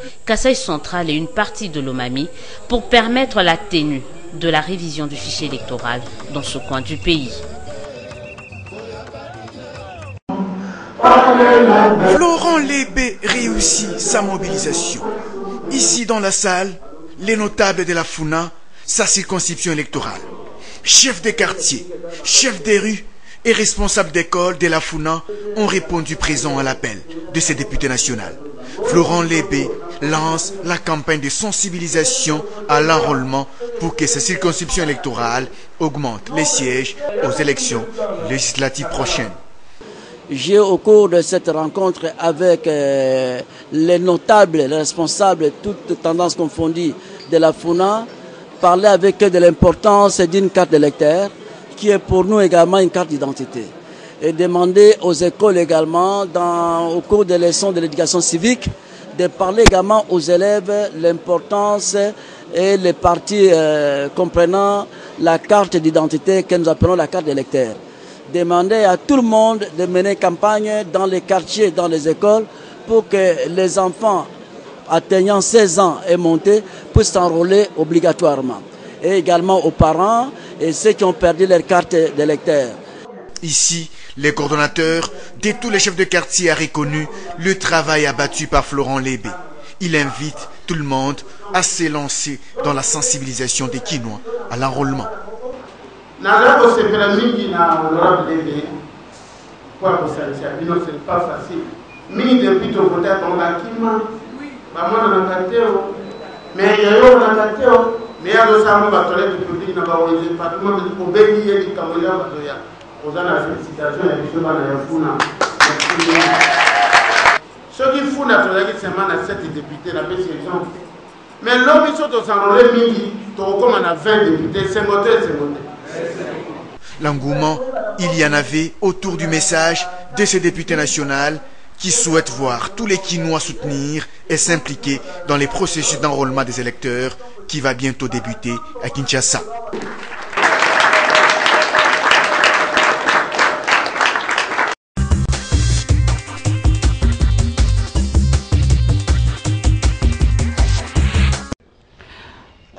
central et une partie de l'Omami, pour permettre la tenue de la révision du fichier électoral dans ce coin du pays. Florent Lébé réussit sa mobilisation. Ici dans la salle, les notables de la Funa, sa circonscription électorale. Chefs des quartiers, chefs des rues et responsables d'école de la Funa ont répondu présent à l'appel de ces députés nationaux. Florent Lébé lance la campagne de sensibilisation à l'enrôlement pour que ces circonscriptions électorales augmentent les sièges aux élections législatives prochaines. J'ai au cours de cette rencontre avec les notables, les responsables, toutes tendances confondues de la FUNA, parlé avec eux de l'importance d'une carte d'électeur qui est pour nous également une carte d'identité. Et demander aux écoles également, au cours des leçons de l'éducation civique, de parler également aux élèves l'importance et les parties comprenant la carte d'identité que nous appelons la carte d'électeur. Demander à tout le monde de mener campagne dans les quartiers, dans les écoles, pour que les enfants atteignant 16 ans et montés puissent s'enrôler obligatoirement. Et également aux parents et ceux qui ont perdu leur carte d'électeur. Ici, les coordonnateurs de tous les chefs de quartier ont reconnu le travail abattu par Florent Lébé. Il invite tout le monde à se lancer dans la sensibilisation des Quinois à l'enrôlement. C'est pas facile. Mais depuis que vous êtes en bâtiment, mais il y a eu un attaquant, mais il y a deux ans, on va tolérer du public, on va organiser le département de Obélier et du Cameroun, on va la félicitation et puis on va la founa. Ce qui fout naturellement, c'est que cette députés, la baisse exemple. Mais l'homme, ils sont au salon, les midi, comme on a 20 députés, c'est monté. L'engouement, il y en avait autour du message de ce député national qui souhaite voir tous les Quinois soutenir et s'impliquer dans les processus d'enrôlement des électeurs qui va bientôt débuter à Kinshasa.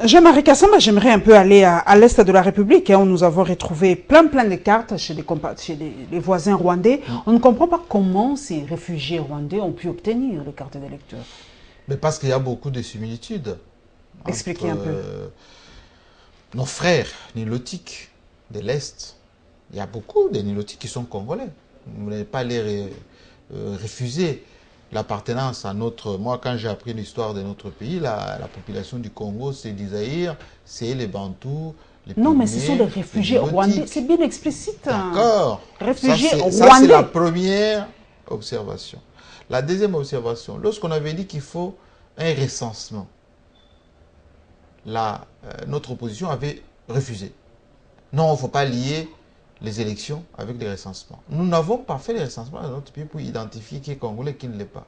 Jean-Marie Kassamba, j'aimerais un peu aller à l'est de la République, où nous avons retrouvé plein de cartes chez les voisins rwandais. On ne comprend pas comment ces réfugiés rwandais ont pu obtenir les cartes d'électeurs. Mais parce qu'il y a beaucoup de similitudes. Expliquez un peu. Nos frères nilotiques de l'Est, il y a beaucoup de nilotiques qui sont congolais. Vous n'allez pas les refuser l'appartenance à notre... Moi, quand j'ai appris l'histoire de notre pays, la population du Congo, c'est des Zaïre, c'est les Bantous, les Non, Pygmées, mais ce sont des réfugiés rwandais. C'est bien explicite. D'accord. Réfugiés rwandais. Ça, c'est la première observation. La deuxième observation, lorsqu'on avait dit qu'il faut un recensement, notre opposition avait refusé. Non, il ne faut pas lier les élections avec les recensements. Nous n'avons pas fait les recensements dans notre pays pour identifier qui est congolais et qui ne l'est pas.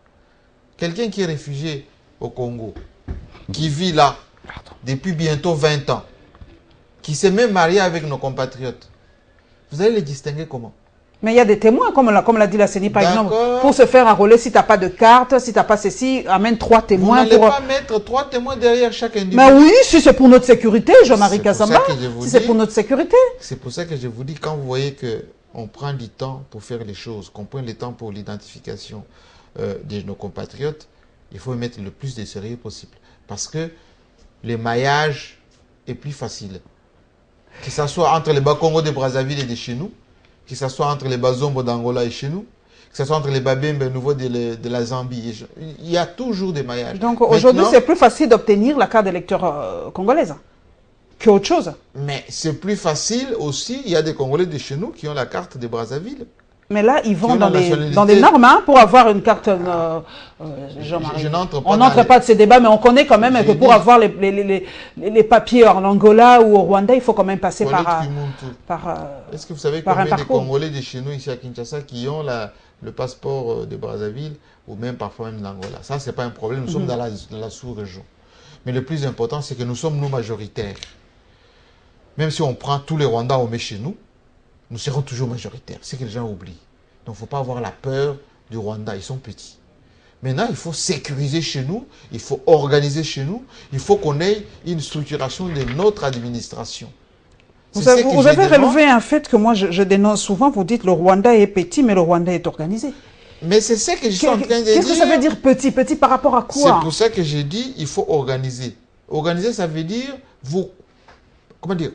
Quelqu'un qui est réfugié au Congo, qui vit là depuis bientôt 20 ans, qui s'est même marié avec nos compatriotes, vous allez les distinguer comment? Mais il y a des témoins, comme l'a dit la CENI par exemple, pour se faire enrôler, si tu n'as pas de carte, si tu n'as pas ceci, amène 3 témoins. Vous n'allez pas mettre 3 témoins derrière chaque individu. Mais oui, si c'est pour notre sécurité, Jean-Marie Kassamba, si c'est pour notre sécurité. C'est pour ça que je vous dis, quand vous voyez qu'on prend du temps pour faire les choses, qu'on prend le temps pour l'identification de nos compatriotes, il faut mettre le plus de sérieux possible. Parce que le maillage est plus facile. Que ce soit entre les Bas-Congo de Brazzaville et de chez nous, que ce soit entre les Bazombo d'Angola et chez nous, que ce soit entre les Babembe nouveaux de la Zambie. Il y a toujours des maillages. Donc aujourd'hui, c'est plus facile d'obtenir la carte d'électeur congolaise qu'autre chose. Mais c'est plus facile aussi, il y a des Congolais de chez nous qui ont la carte de Brazzaville. Mais là, ils vont dans des normes pour avoir une carte. Jean-Marie. On n'entre pas de ces débats, mais on connaît quand même que pour avoir les papiers en Angola ou au Rwanda, il faut quand même passer par Est-ce que vous savez combien de Congolais de chez nous ici à Kinshasa qui ont le passeport de Brazzaville ou même parfois même d'Angola? Ça, ce n'est pas un problème. Nous sommes dans la sous-région. Mais le plus important, c'est que nous sommes nous majoritaires. Même si on prend tous les Rwandais, on met chez nous, nous serons toujours majoritaires. C'est que les gens oublient. Donc, il ne faut pas avoir la peur du Rwanda. Ils sont petits. Maintenant, il faut sécuriser chez nous. Il faut organiser chez nous. Il faut qu'on ait une structuration de notre administration. Vous avez relevé un fait que moi, je dénonce souvent. Vous dites le Rwanda est petit, mais le Rwanda est organisé. Mais c'est ça que je suis en train de dire. Qu'est-ce que ça veut dire petit? Petit par rapport à quoi? C'est pour ça que j'ai dit il faut organiser. Organiser, ça veut dire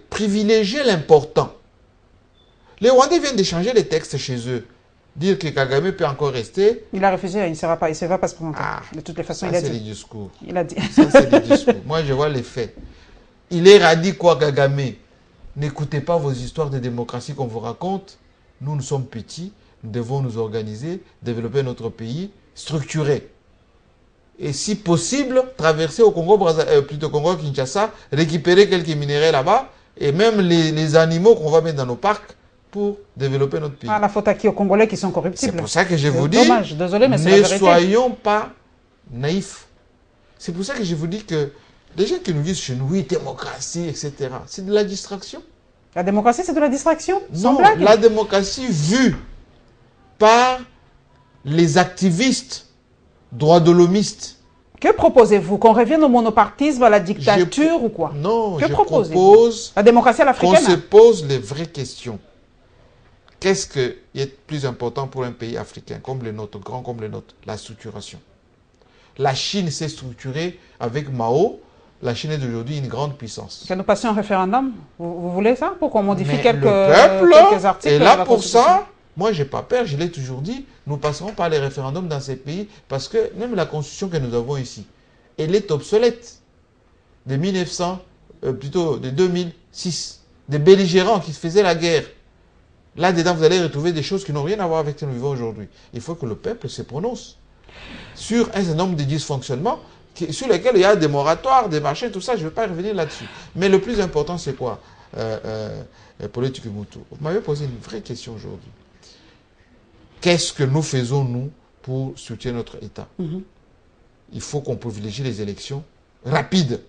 privilégier l'important. Les Rwandais viennent d'échanger les textes chez eux. Dire que Kagame peut encore rester. Il a refusé, il ne va pas se présenter. De toutes les façons, il a dit. Ça, c'est les discours. Il a dit. Ça, c'est les discours. Moi, je vois les faits. Il est radis quoi, Kagame? N'écoutez pas vos histoires de démocratie qu'on vous raconte. Nous sommes petits. Nous devons nous organiser, développer notre pays, structurer. Et si possible, traverser au Congo, plutôt Congo-Kinshasa, récupérer quelques minéraux là-bas, et même les animaux qu'on va mettre dans nos parcs, pour développer notre pays. La faute à qui? Aux Congolais qui sont corruptibles. C'est pour ça que je vous dis, dommage, désolé, mais c'est la vérité. Ne soyons pas naïfs. C'est pour ça que je vous dis que les gens qui nous disent chez nous, oui, démocratie, etc., c'est de la distraction. La démocratie, c'est de la distraction? Non, la démocratie vue par les activistes droits de l'homistes. Que proposez-vous? Qu'on revienne au monopartisme, à la dictature ou quoi? Non, je propose la démocratie à l'africaine. Qu'on se pose les vraies questions. Qu'est-ce qui est plus important pour un pays africain comme le nôtre, grand comme le nôtre? La structuration. La Chine s'est structurée avec Mao. La Chine est aujourd'hui une grande puissance. Que nous passions un référendum? Vous voulez ça? Pour qu'on modifie quelques articles? Et là, pour ça, moi, je n'ai pas peur, je l'ai toujours dit, nous passerons par les référendums dans ces pays parce que même la constitution que nous avons ici, elle est obsolète. De 2006, des belligérants qui faisaient la guerre. Là-dedans, vous allez retrouver des choses qui n'ont rien à voir avec ce que nous vivons aujourd'hui. Il faut que le peuple se prononce sur un certain nombre de dysfonctionnements sur lesquels il y a des moratoires, des marchés, tout ça. Je ne vais pas revenir là-dessus. Mais le plus important, c'est quoi? politique Mobutu. Vous m'avez posé une vraie question aujourd'hui. Qu'est-ce que nous faisons, nous, pour soutenir notre État? Il faut qu'on privilégie les élections rapides.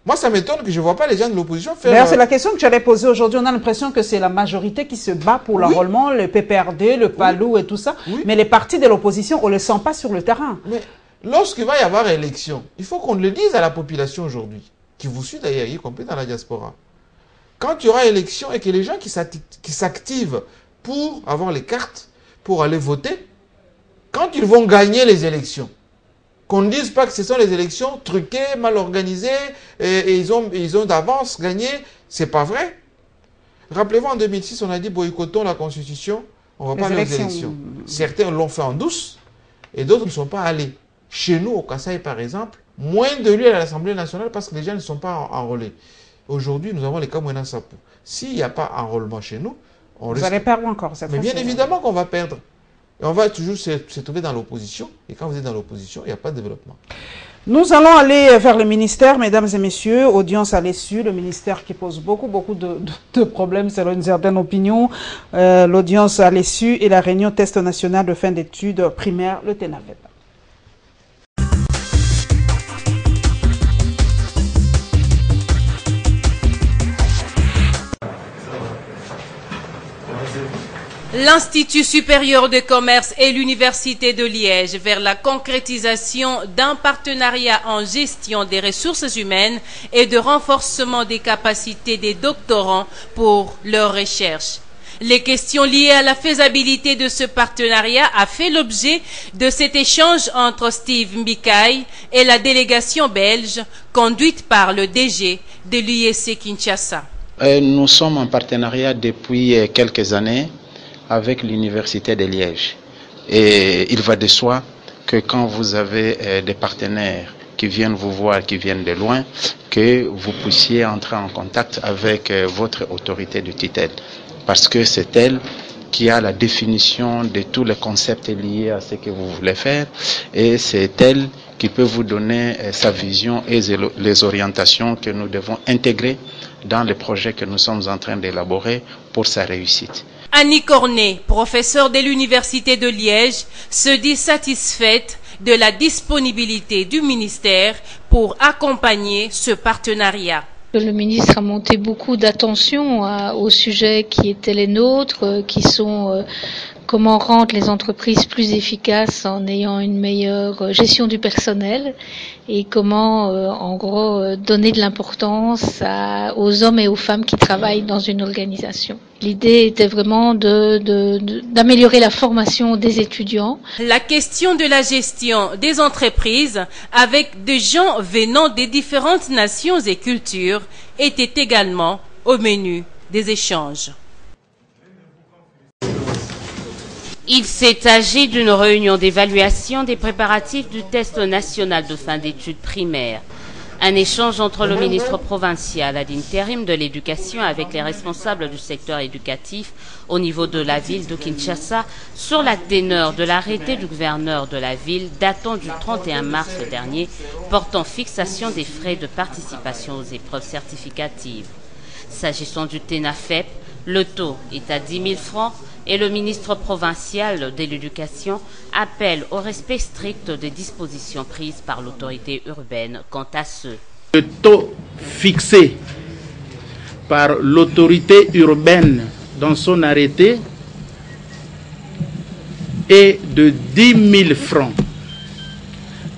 Moi, ça m'étonne que je ne vois pas les gens de l'opposition faire... D'ailleurs, c'est la question que tu allais poser aujourd'hui. On a l'impression que c'est la majorité qui se bat pour l'enrôlement, le PPRD, le PALU et tout ça. Mais les partis de l'opposition, on ne le sent pas sur le terrain. Mais lorsqu'il va y avoir élection, il faut qu'on le dise à la population aujourd'hui, qui vous suit d'ailleurs, y compris dans la diaspora. Quand il y aura élection et que les gens qui s'activent pour avoir les cartes, pour aller voter, quand ils vont gagner les élections, qu'on ne dise pas que ce sont les élections truquées, mal organisées, et ils ont d'avance gagné, c'est pas vrai. Rappelez-vous, en 2006, on a dit boycottons la Constitution, on ne va pas aller aux élections. Certains l'ont fait en douce, et d'autres ne sont pas allés. Chez nous, au Kasaï, par exemple, moins de lieux à l'Assemblée nationale parce que les gens ne sont pas enrôlés. Aujourd'hui, nous avons les cas Mouena Sapou. S'il n'y a pas enrôlement chez nous, on risque... Vous allez perdre encore cette fois. Mais bien évidemment qu'on va perdre. Et on va toujours se trouver dans l'opposition. Et quand vous êtes dans l'opposition, il n'y a pas de développement. Nous allons aller vers le ministère, mesdames et messieurs. Audience à l'issue, le ministère qui pose beaucoup de problèmes selon une certaine opinion. L'audience à l'issue et la réunion test national de fin d'études primaires, le TENAFEP. L'Institut supérieur de commerce et l'Université de Liège vers la concrétisation d'un partenariat en gestion des ressources humaines et de renforcement des capacités des doctorants pour leurs recherches. Les questions liées à la faisabilité de ce partenariat a fait l'objet de cet échange entre Steve Mbikaï et la délégation belge conduite par le DG de l'UIC Kinshasa. Nous sommes en partenariat depuis quelques années avec l'Université de Liège. Et il va de soi que quand vous avez des partenaires qui viennent vous voir, qui viennent de loin, que vous puissiez entrer en contact avec votre autorité de tutelle. Parce que c'est elle qui a la définition de tous les concepts liés à ce que vous voulez faire. Et c'est elle qui peut vous donner sa vision et les orientations que nous devons intégrer dans les projets que nous sommes en train d'élaborer pour sa réussite. Annie Cornet, professeure de l'Université de Liège, se dit satisfaite de la disponibilité du ministère pour accompagner ce partenariat. Le ministre a monté beaucoup d'attention aux sujets qui étaient les nôtres, qui sont comment rendre les entreprises plus efficaces en ayant une meilleure gestion du personnel et comment, en gros, donner de l'importance aux hommes et aux femmes qui travaillent dans une organisation. L'idée était vraiment d'améliorer la formation des étudiants. La question de la gestion des entreprises avec des gens venant des différentes nations et cultures était également au menu des échanges. Il s'est agi d'une réunion d'évaluation des préparatifs du test national de fin d'études primaires. Un échange entre le ministre provincial à l'intérim de l'éducation avec les responsables du secteur éducatif au niveau de la ville de Kinshasa sur la teneur de l'arrêté du gouverneur de la ville datant du 31 mars dernier portant fixation des frais de participation aux épreuves certificatives. S'agissant du TENAFEP, le taux est à 10 000 francs et le ministre provincial de l'Éducation appelle au respect strict des dispositions prises par l'autorité urbaine quant à ceux. Le taux fixé par l'autorité urbaine dans son arrêté est de 10 000 francs.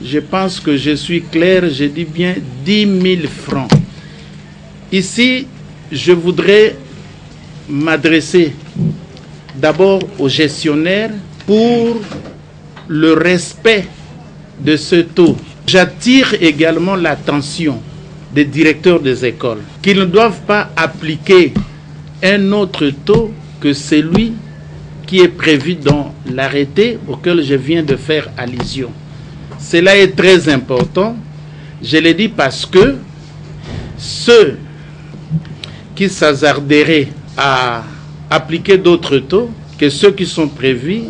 Je pense que je suis clair, je dis bien 10 000 francs. Ici, je voudrais m'adresser d'abord aux gestionnaires pour le respect de ce taux. J'attire également l'attention des directeurs des écoles qu'ils ne doivent pas appliquer un autre taux que celui qui est prévu dans l'arrêté auquel je viens de faire allusion. Cela est très important. Je le dis parce que ceux qui s'hasarderaient à appliquer d'autres taux que ceux qui sont prévus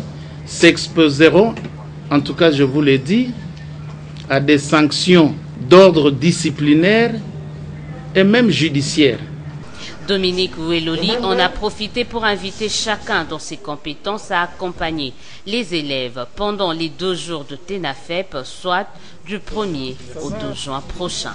s'exposeront, en tout cas je vous l'ai dit, à des sanctions d'ordre disciplinaire et même judiciaire. Dominique Oueloli en a profité pour inviter chacun dans ses compétences à accompagner les élèves pendant les 2 jours de TENAFEP, soit du 1er au 2 juin prochain.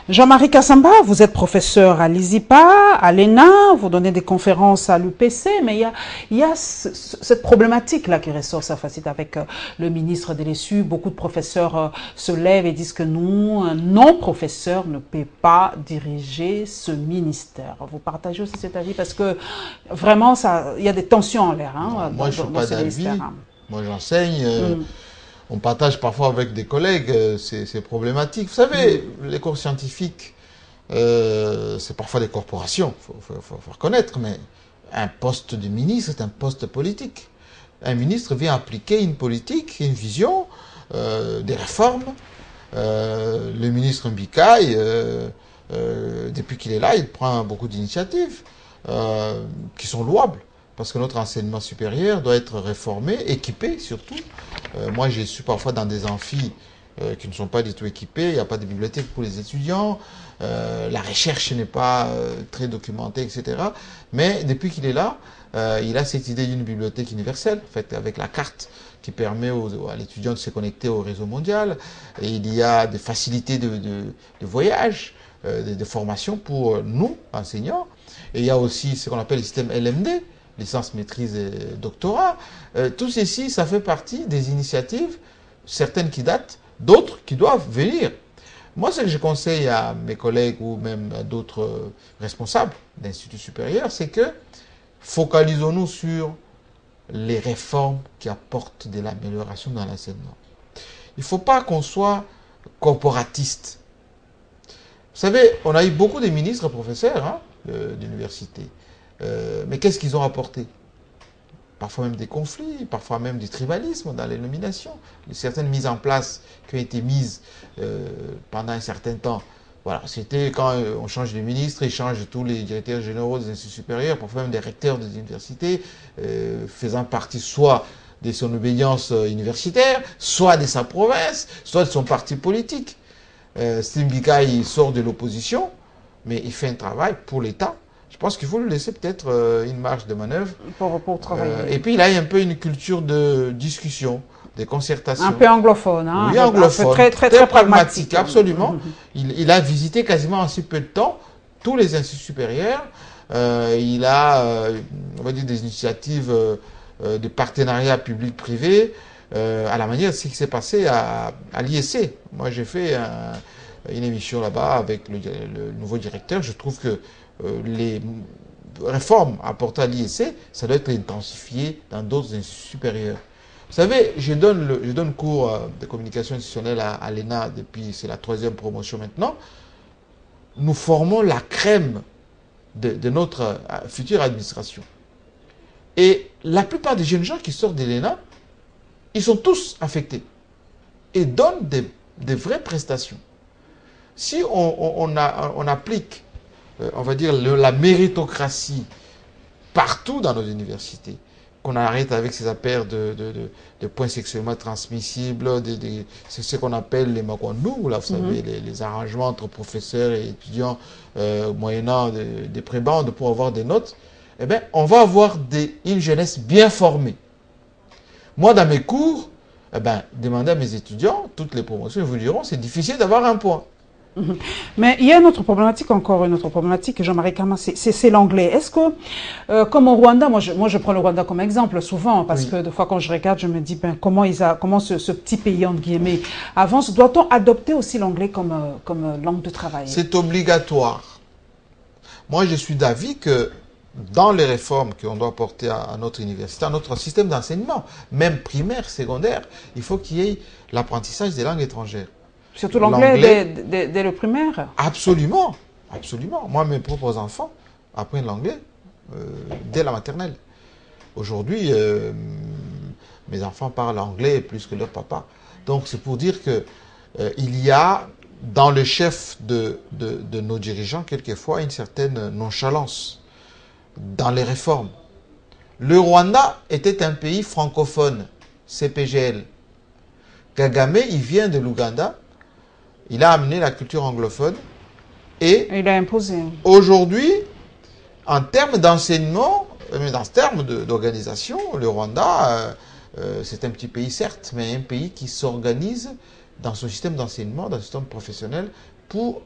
Jean-Marie Kassamba, vous êtes professeur à l'ISIPA, à l'ENA, vous donnez des conférences à l'UPC, mais il y a cette problématique-là qui ressort, ça facile avec le ministre Delessu. Beaucoup de professeurs se lèvent et disent que nous, un non-professeur ne peut pas diriger ce ministère. Vous partagez aussi cet avis parce que vraiment, il y a des tensions en l'air. Hein, moi, je ne suis pas d'avis. Moi, j'enseigne. On partage parfois avec des collègues ces problématiques. Vous savez, les cours scientifiques, c'est parfois des corporations, il faut reconnaître, mais un poste de ministre, c'est un poste politique. Un ministre vient appliquer une politique, une vision, des réformes. Le ministre Mbikaï, depuis qu'il est là, il prend beaucoup d'initiatives qui sont louables. Parce que notre enseignement supérieur doit être réformé, équipé surtout. Moi, j'ai su parfois dans des amphis qui ne sont pas du tout équipés, il n'y a pas de bibliothèque pour les étudiants, la recherche n'est pas très documentée, etc. Mais depuis qu'il est là, il a cette idée d'une bibliothèque universelle, en fait, avec la carte qui permet à l'étudiant de se connecter au réseau mondial. Et il y a des facilités de voyage, de formation pour nous, enseignants. Et il y a aussi ce qu'on appelle le système LMD, licence, maîtrise et doctorat. Tout ceci, ça fait partie des initiatives, certaines qui datent, d'autres qui doivent venir. Moi, ce que je conseille à mes collègues ou même à d'autres responsables d'instituts supérieurs, c'est que focalisons-nous sur les réformes qui apportent de l'amélioration dans l'enseignement. Il ne faut pas qu'on soit corporatiste. Vous savez, on a eu beaucoup de ministres professeurs d'université. Mais qu'est-ce qu'ils ont apporté? Parfois même des conflits, parfois même du tribalisme dans les nominations. Certaines mises en place qui ont été mises pendant un certain temps. Voilà, c'était quand on change de ministre, ils changent tous les directeurs généraux des instituts supérieurs, parfois même des recteurs des universités, faisant partie soit de son obédience universitaire, soit de sa province, soit de son parti politique. Steve Mbikaï sort de l'opposition, mais il fait un travail pour l'État. Je pense qu'il faut lui laisser peut-être une marge de manœuvre. Pour travailler. Et puis il a un peu une culture de discussion, de concertation. Un peu anglophone. Hein, oui, anglophone. Très pragmatique. Absolument. Il a visité quasiment en si peu de temps tous les instituts supérieurs. Il a, on va dire, des initiatives de partenariat public-privé à la manière de ce qui s'est passé à l'IEC. Moi, j'ai fait une émission là-bas avec le nouveau directeur. Je trouve que les réformes apportées à l'IEC, ça doit être intensifié dans d'autres instituts supérieurs. Vous savez, je donne cours de communication institutionnelle à l'ENA depuis, c'est la 3e promotion maintenant. Nous formons la crème de notre future administration. Et la plupart des jeunes gens qui sortent de l'ENA, ils sont tous affectés et donnent des vraies prestations. Si on applique, on va dire, la méritocratie partout dans nos universités, qu'on arrête avec ces affaires de points sexuellement transmissibles, c'est ce qu'on appelle les makondou, là, vous savez, les arrangements entre professeurs et étudiants moyennant des prébendes pour avoir des notes, eh bien, on va avoir une jeunesse bien formée. Moi, dans mes cours, eh bien, demandez à mes étudiants, toutes les promotions, ils vous diront, c'est difficile d'avoir un point. Mais il y a une autre problématique, Jean-Marie Kama, c'est l'anglais. Est-ce que, comme au Rwanda, moi je prends le Rwanda comme exemple souvent, parce que des fois quand je regarde, je me dis, ben, comment ce petit pays, entre guillemets, avance. Doit-on adopter aussi l'anglais comme langue de travail? C'est obligatoire. Moi, je suis d'avis que dans les réformes qu'on doit apporter à notre université, à notre système d'enseignement, même primaire, secondaire, il faut qu'il y ait l'apprentissage des langues étrangères. Surtout l'anglais dès le primaire? Absolument, absolument. Moi, mes propres enfants apprennent l'anglais dès la maternelle. Aujourd'hui, mes enfants parlent anglais plus que leur papa. Donc, c'est pour dire que il y a dans le chef de nos dirigeants, quelquefois, une certaine nonchalance dans les réformes. Le Rwanda était un pays francophone. CPGL. Kagame, il vient de l'Ouganda, il a amené la culture anglophone et il a imposé. Aujourd'hui, en termes d'enseignement, en termes d'organisation, le Rwanda, c'est un petit pays certes, mais un pays qui s'organise dans son système d'enseignement, dans son système professionnel, pour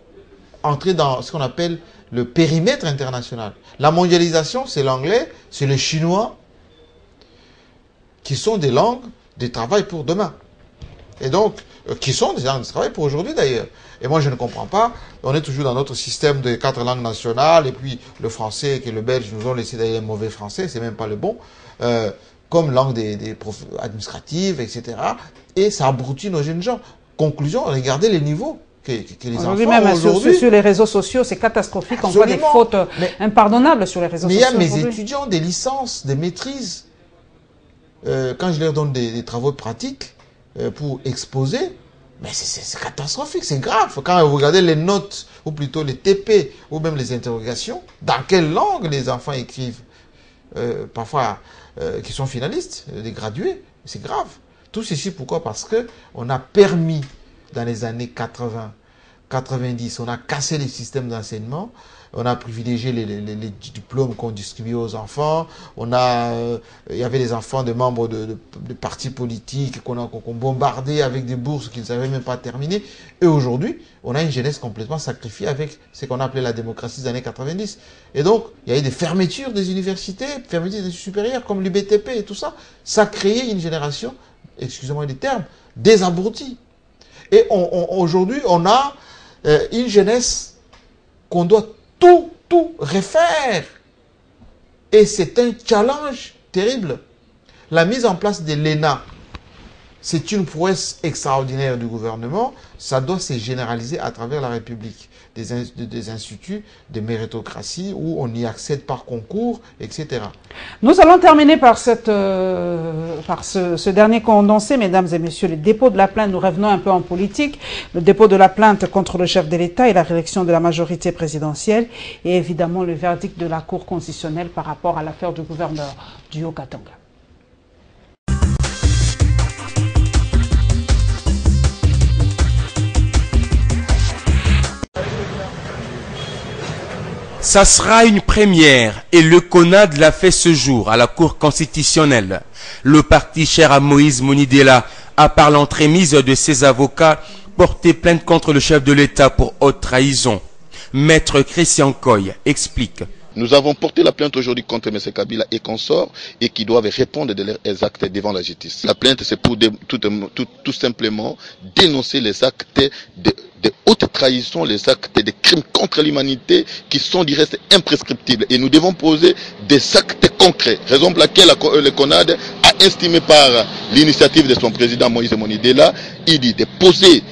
entrer dans ce qu'on appelle le périmètre international. La mondialisation, c'est l'anglais, c'est le chinois, qui sont des langues de travail pour demain. Et donc, qui sont des langues de travail pour aujourd'hui d'ailleurs. Et moi, je ne comprends pas. On est toujours dans notre système de 4 langues nationales, et puis le français et le belge nous ont laissé d'ailleurs le mauvais français, c'est même pas le bon, comme langue administrative, etc. Et ça abrutit nos jeunes gens. Conclusion, regardez les niveaux que les enfants même aujourd'hui. Sur les réseaux sociaux, c'est catastrophique. On voit des fautes impardonnables sur les réseaux sociaux. Mais il y a mes étudiants, des licences, des maîtrises. Quand je leur donne des travaux pratiques pour exposer, mais c'est catastrophique, c'est grave. Quand vous regardez les notes, ou plutôt les TP, ou même les interrogations, dans quelle langue les enfants écrivent, parfois qui sont finalistes, des gradués, c'est grave. Tout ceci pourquoi? Parce que on a permis, dans les années 80, 90, on a cassé les systèmes d'enseignement, on a privilégié les diplômes qu'on distribuait aux enfants, il y avait des enfants de membres de partis politiques qu'on bombardait avec des bourses qu'ils ne savaient même pas terminer. Et aujourd'hui, on a une jeunesse complètement sacrifiée avec ce qu'on appelait la démocratie des années 90. Et donc, il y a eu des fermetures des universités, fermetures des supérieures comme l'UBTP et tout ça. Ça a créé une génération, excusez-moi du terme, des abrutis. Et aujourd'hui, on a une jeunesse qu'on doit tout refaire. Et c'est un challenge terrible. La mise en place de l'ENA, c'est une prouesse extraordinaire du gouvernement. Ça doit se généraliser à travers la République. Des instituts de méritocratie où on y accède par concours, etc. Nous allons terminer par ce dernier condensé, mesdames et messieurs, le dépôt de la plainte. Nous revenons un peu en politique. Le dépôt de la plainte contre le chef de l'État et la réélection de la majorité présidentielle et évidemment le verdict de la Cour constitutionnelle par rapport à l'affaire du gouverneur du Haut-Katanga. Ça sera une première et le CONAD l'a fait ce jour à la Cour constitutionnelle. Le parti cher à Moïse Monidela a par l'entremise de ses avocats porté plainte contre le chef de l'État pour haute trahison. Maître Christian Coy explique. Nous avons porté la plainte aujourd'hui contre M. Kabila et consorts et qui doivent répondre de leurs actes devant la justice. La plainte, c'est pour tout simplement dénoncer les actes de haute trahison, les actes de crimes contre l'humanité qui sont du reste imprescriptibles. Et nous devons poser des actes concrets. Raison pour laquelle le CONAD a estimé par l'initiative de son président Moïse Monidela, il dit de poser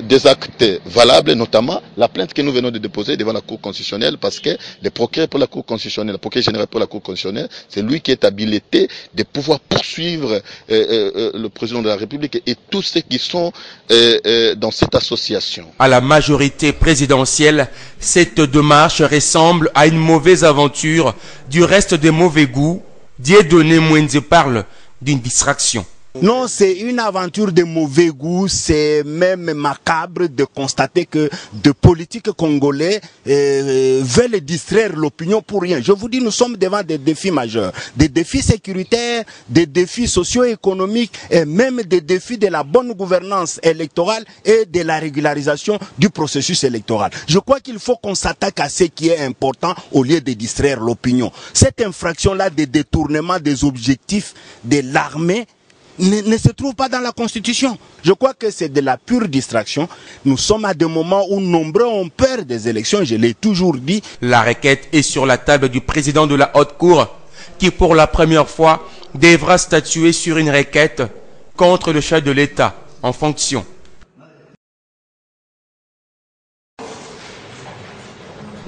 des actes valables, notamment la plainte que nous venons de déposer devant la Cour constitutionnelle, parce que le procureur pour la Cour constitutionnelle, le procureur général pour la Cour constitutionnelle, c'est lui qui est habilité de pouvoir poursuivre le président de la République et tous ceux qui sont dans cette association. À la majorité présidentielle, cette démarche ressemble à une mauvaise aventure du reste des mauvais goûts. Dieudonné Mwenze parle d'une distraction. Non, c'est une aventure de mauvais goût, c'est même macabre de constater que de politiques congolais veulent distraire l'opinion pour rien. Je vous dis, nous sommes devant des défis majeurs, des défis sécuritaires, des défis socio-économiques et même des défis de la bonne gouvernance électorale et de la régularisation du processus électoral. Je crois qu'il faut qu'on s'attaque à ce qui est important au lieu de distraire l'opinion. Cette infraction-là de détournement des objectifs de l'armée ne se trouve pas dans la Constitution. Je crois que c'est de la pure distraction. Nous sommes à des moments où nombreux ont peur des élections, je l'ai toujours dit. La requête est sur la table du président de la Haute Cour qui pour la première fois devra statuer sur une requête contre le chef de l'État en fonction.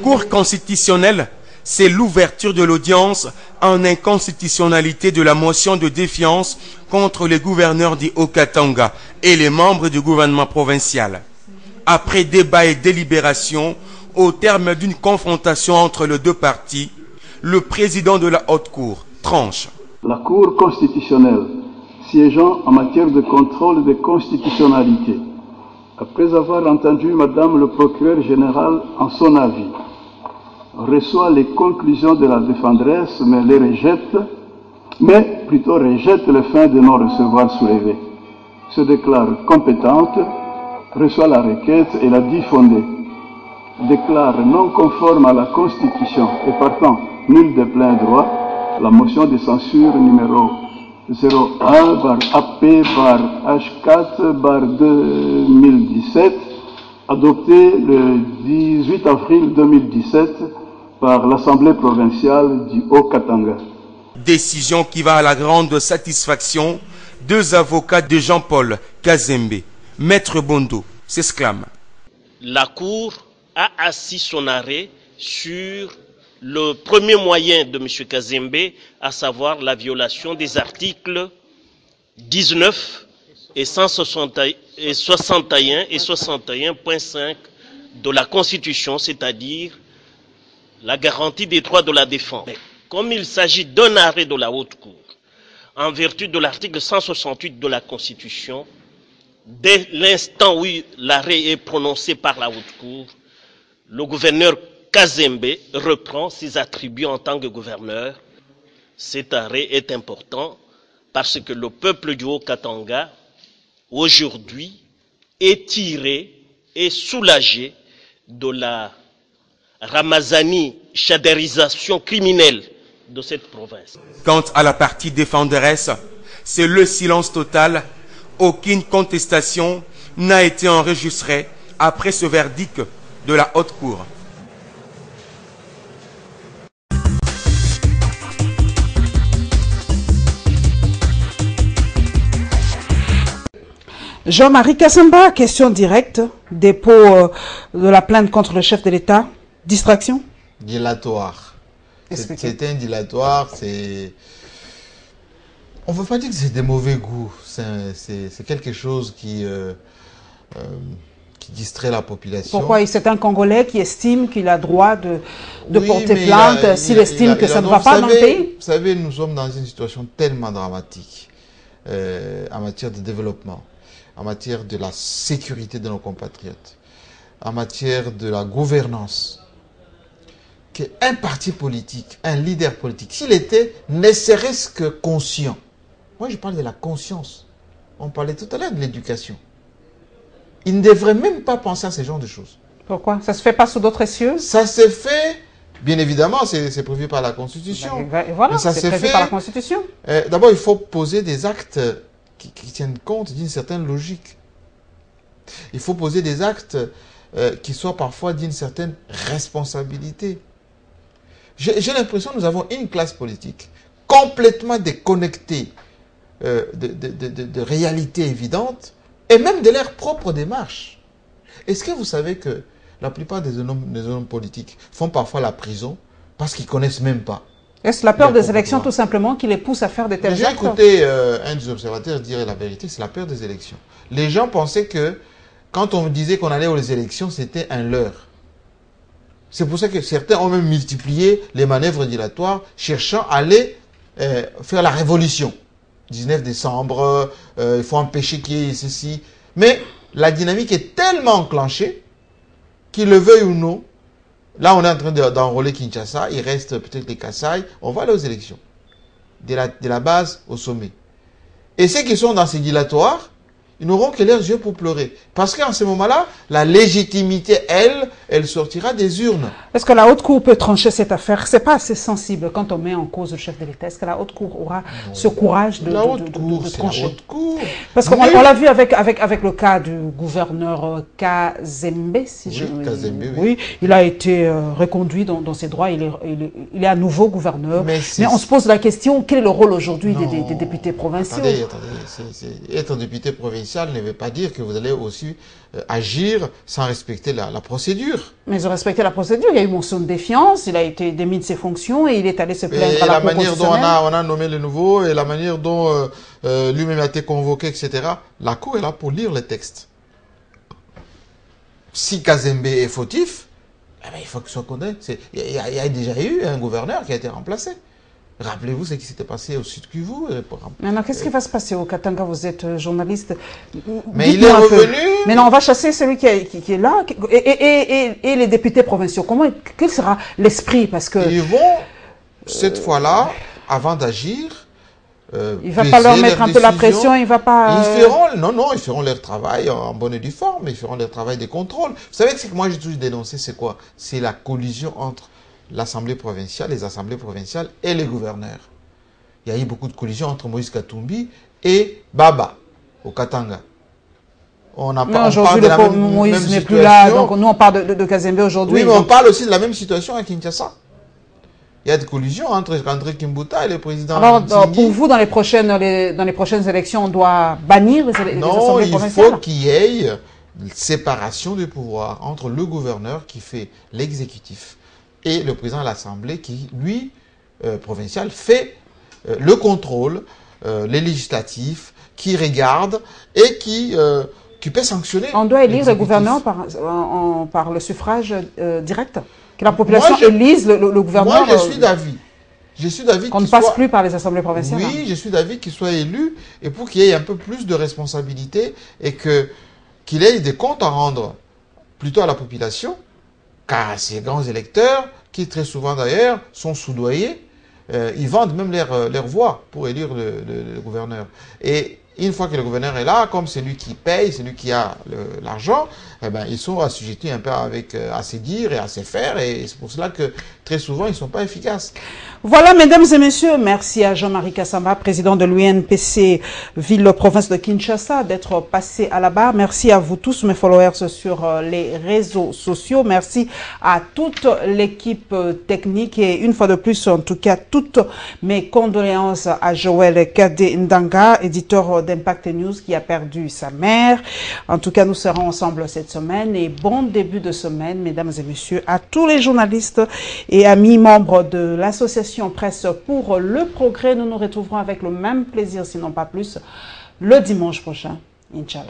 Cour constitutionnelle, c'est l'ouverture de l'audience en inconstitutionnalité de la motion de défiance contre les gouverneurs du Haut-Katanga et les membres du gouvernement provincial. Après débat et délibération, au terme d'une confrontation entre les deux partis, le président de la Haute Cour tranche. La Cour constitutionnelle siégeant en matière de contrôle de constitutionnalité. Après avoir entendu Madame le procureur général en son avis, reçoit les conclusions de la défenderesse, mais les rejette, mais plutôt rejette le fin de non-recevoir soulevé. Se déclare compétente, reçoit la requête et la dit fondée. Déclare non conforme à la Constitution et partant nul de plein droit la motion de censure numéro 01/AP/H4/2017 adoptée le 18 avril 2017 par l'Assemblée provinciale du Haut-Katanga. Décision qui va à la grande satisfaction deux avocats de Jean-Paul Kazembe. Maître Bondo s'exclame. La Cour a assis son arrêt sur le premier moyen de M. Kazembe, à savoir la violation des articles 19 et 161 et 61.5 de la Constitution, c'est-à-dire la garantie des droits de la défense. Mais comme il s'agit d'un arrêt de la Haute Cour, en vertu de l'article 168 de la Constitution, dès l'instant où l'arrêt est prononcé par la Haute Cour, le gouverneur Kazembe reprend ses attributs en tant que gouverneur. Cet arrêt est important parce que le peuple du Haut-Katanga, aujourd'hui, est tiré et soulagé de la ramazani chadérisation criminelle de cette province. Quant à la partie défenderesse, c'est le silence total. Aucune contestation n'a été enregistrée après ce verdict de la Haute Cour. Jean-Marie Kassamba, question directe, dépôt de la plainte contre le chef de l'État, distraction? Dilatoire. C'est un dilatoire, c'est... On ne veut pas dire que c'est de mauvais goût, c'est quelque chose qui distrait la population. Pourquoi? C'est un Congolais qui estime qu'il a droit de porter plainte s'il estime que ça ne va pas dans le pays? Vous savez, nous sommes dans une situation tellement dramatique en matière de développement, en matière de la sécurité de nos compatriotes, en matière de la gouvernance, qu'un parti politique, un leader politique, s'il était ne serait-ce que conscient, moi je parle de la conscience, on parlait tout à l'heure de l'éducation, il ne devrait même pas penser à ce genre de choses. Pourquoi? Ça se fait pas sous d'autres cieux? Ça se fait, bien évidemment, c'est prévu par la Constitution. Voilà, c'est prévu par la Constitution. D'abord, il faut poser des actes qui tiennent compte d'une certaine logique. Il faut poser des actes qui soient parfois d'une certaine responsabilité. J'ai l'impression que nous avons une classe politique complètement déconnectée de réalités évidentes et même de leur propre démarche. Est-ce que vous savez que la plupart des hommes politiques font parfois la prison parce qu'ils ne connaissent même pas? Est-ce la peur des élections tout simplement qui les pousse à faire de tels actes? J'ai écouté un des observateurs dire la vérité, c'est la peur des élections. Les gens pensaient que quand on disait qu'on allait aux élections, c'était un leurre. C'est pour ça que certains ont même multiplié les manœuvres dilatoires, cherchant à aller faire la révolution. 19 décembre, il faut empêcher qu'il y ait ceci. Mais la dynamique est tellement enclenchée, qu'il le veuille ou non, là on est en train d'enrôler Kinshasa, il reste peut-être les Kasaï, on va aller aux élections. De la base au sommet. Et ceux qui sont dans ces dilatoires, ils n'auront que leurs yeux pour pleurer. Parce qu'en ce moment-là, la légitimité, elle sortira des urnes. Est-ce que la Haute Cour peut trancher cette affaire? C'est pas assez sensible quand on met en cause le chef de l'État. Est-ce que la Haute Cour aura ce courage de trancher? La Haute Cour. Parce qu'on l'a vu avec le cas du gouverneur Kazembe, oui, il a été reconduit dans ses droits, il est à nouveau gouverneur. Mais on se pose la question, quel est le rôle aujourd'hui des députés provinciaux? Attendez, être député provincial ne veut pas dire que vous allez aussi agir sans respecter la procédure. Mais ils ont respecté la procédure, il y a eu motion de défiance, il a été démis de ses fonctions et il est allé se plaindre à la Cour constitutionnelle. Et la manière dont on a nommé le nouveau et la manière dont lui-même a été convoqué, etc. La Cour est là pour lire le texte. Si Kazembe est fautif, il faut qu'il soit condamné. Il y a déjà eu un gouverneur qui a été remplacé. Rappelez-vous ce qui s'était passé au Sud Kivu. Maintenant, qu'est-ce qui va se passer au Katanga? Vous êtes journaliste. Mais il est revenu. Maintenant, on va chasser celui qui est là. Et les députés provinciaux. Quel sera l'esprit? Parce que ils vont, cette fois-là, avant d'agir, il ne va pas leur mettre un peu la pression, il va pas... Ils feront leur travail en bonne et due forme, ils feront leur travail de contrôle. Vous savez ce que moi j'ai toujours dénoncé, c'est quoi? C'est la collision entre l'Assemblée provinciale, les assemblées provinciales et les gouverneurs. Il y a eu beaucoup de collisions entre Moïse Katumbi et Baba, au Katanga. Aujourd'hui, Moïse n'est plus là, donc nous on parle de Kazembe aujourd'hui. Oui, mais on parle aussi de la même situation à Kinshasa. Il y a des collisions entre André Kimbuta et le président. Alors, pour vous, dans les prochaines élections, on doit bannir les assemblées provinciales? Non, il faut qu'il y ait une séparation du pouvoir entre le gouverneur qui fait l'exécutif et le président de l'Assemblée qui, lui, provincial, fait le contrôle, les législatifs, qui regarde et qui peut sanctionner. On doit élire le gouverneur par le suffrage direct? Que la population élise le gouverneur? Moi, je suis d'avis. Qu'on ne passe plus par les assemblées provinciales. Oui, je suis d'avis qu'il soit élu et pour qu'il y ait un peu plus de responsabilité et qu'il ait des comptes à rendre plutôt à la population, car ces grands électeurs, qui très souvent d'ailleurs sont soudoyés, ils vendent même leur voix pour élire le gouverneur. Et une fois que le gouverneur est là, comme c'est lui qui paye, c'est lui qui a l'argent, eh ben, ils sont assujettis un peu à ses dires et à ses faire, et c'est pour cela que très souvent ils ne sont pas efficaces. Voilà, mesdames et messieurs, merci à Jean-Marie Kassamba, président de l'UNPC Ville-Province de Kinshasa, d'être passé à la barre. Merci à vous tous, mes followers sur les réseaux sociaux. Merci à toute l'équipe technique et une fois de plus, en tout cas, toutes mes condoléances à Joël Kade Ndanga, éditeur d'Impact News qui a perdu sa mère. En tout cas, nous serons ensemble cette semaine et bon début de semaine, mesdames et messieurs, à tous les journalistes et amis membres de l'association Presse pour le Progrès. Nous nous retrouverons avec le même plaisir, sinon pas plus, le dimanche prochain. Inch'Allah.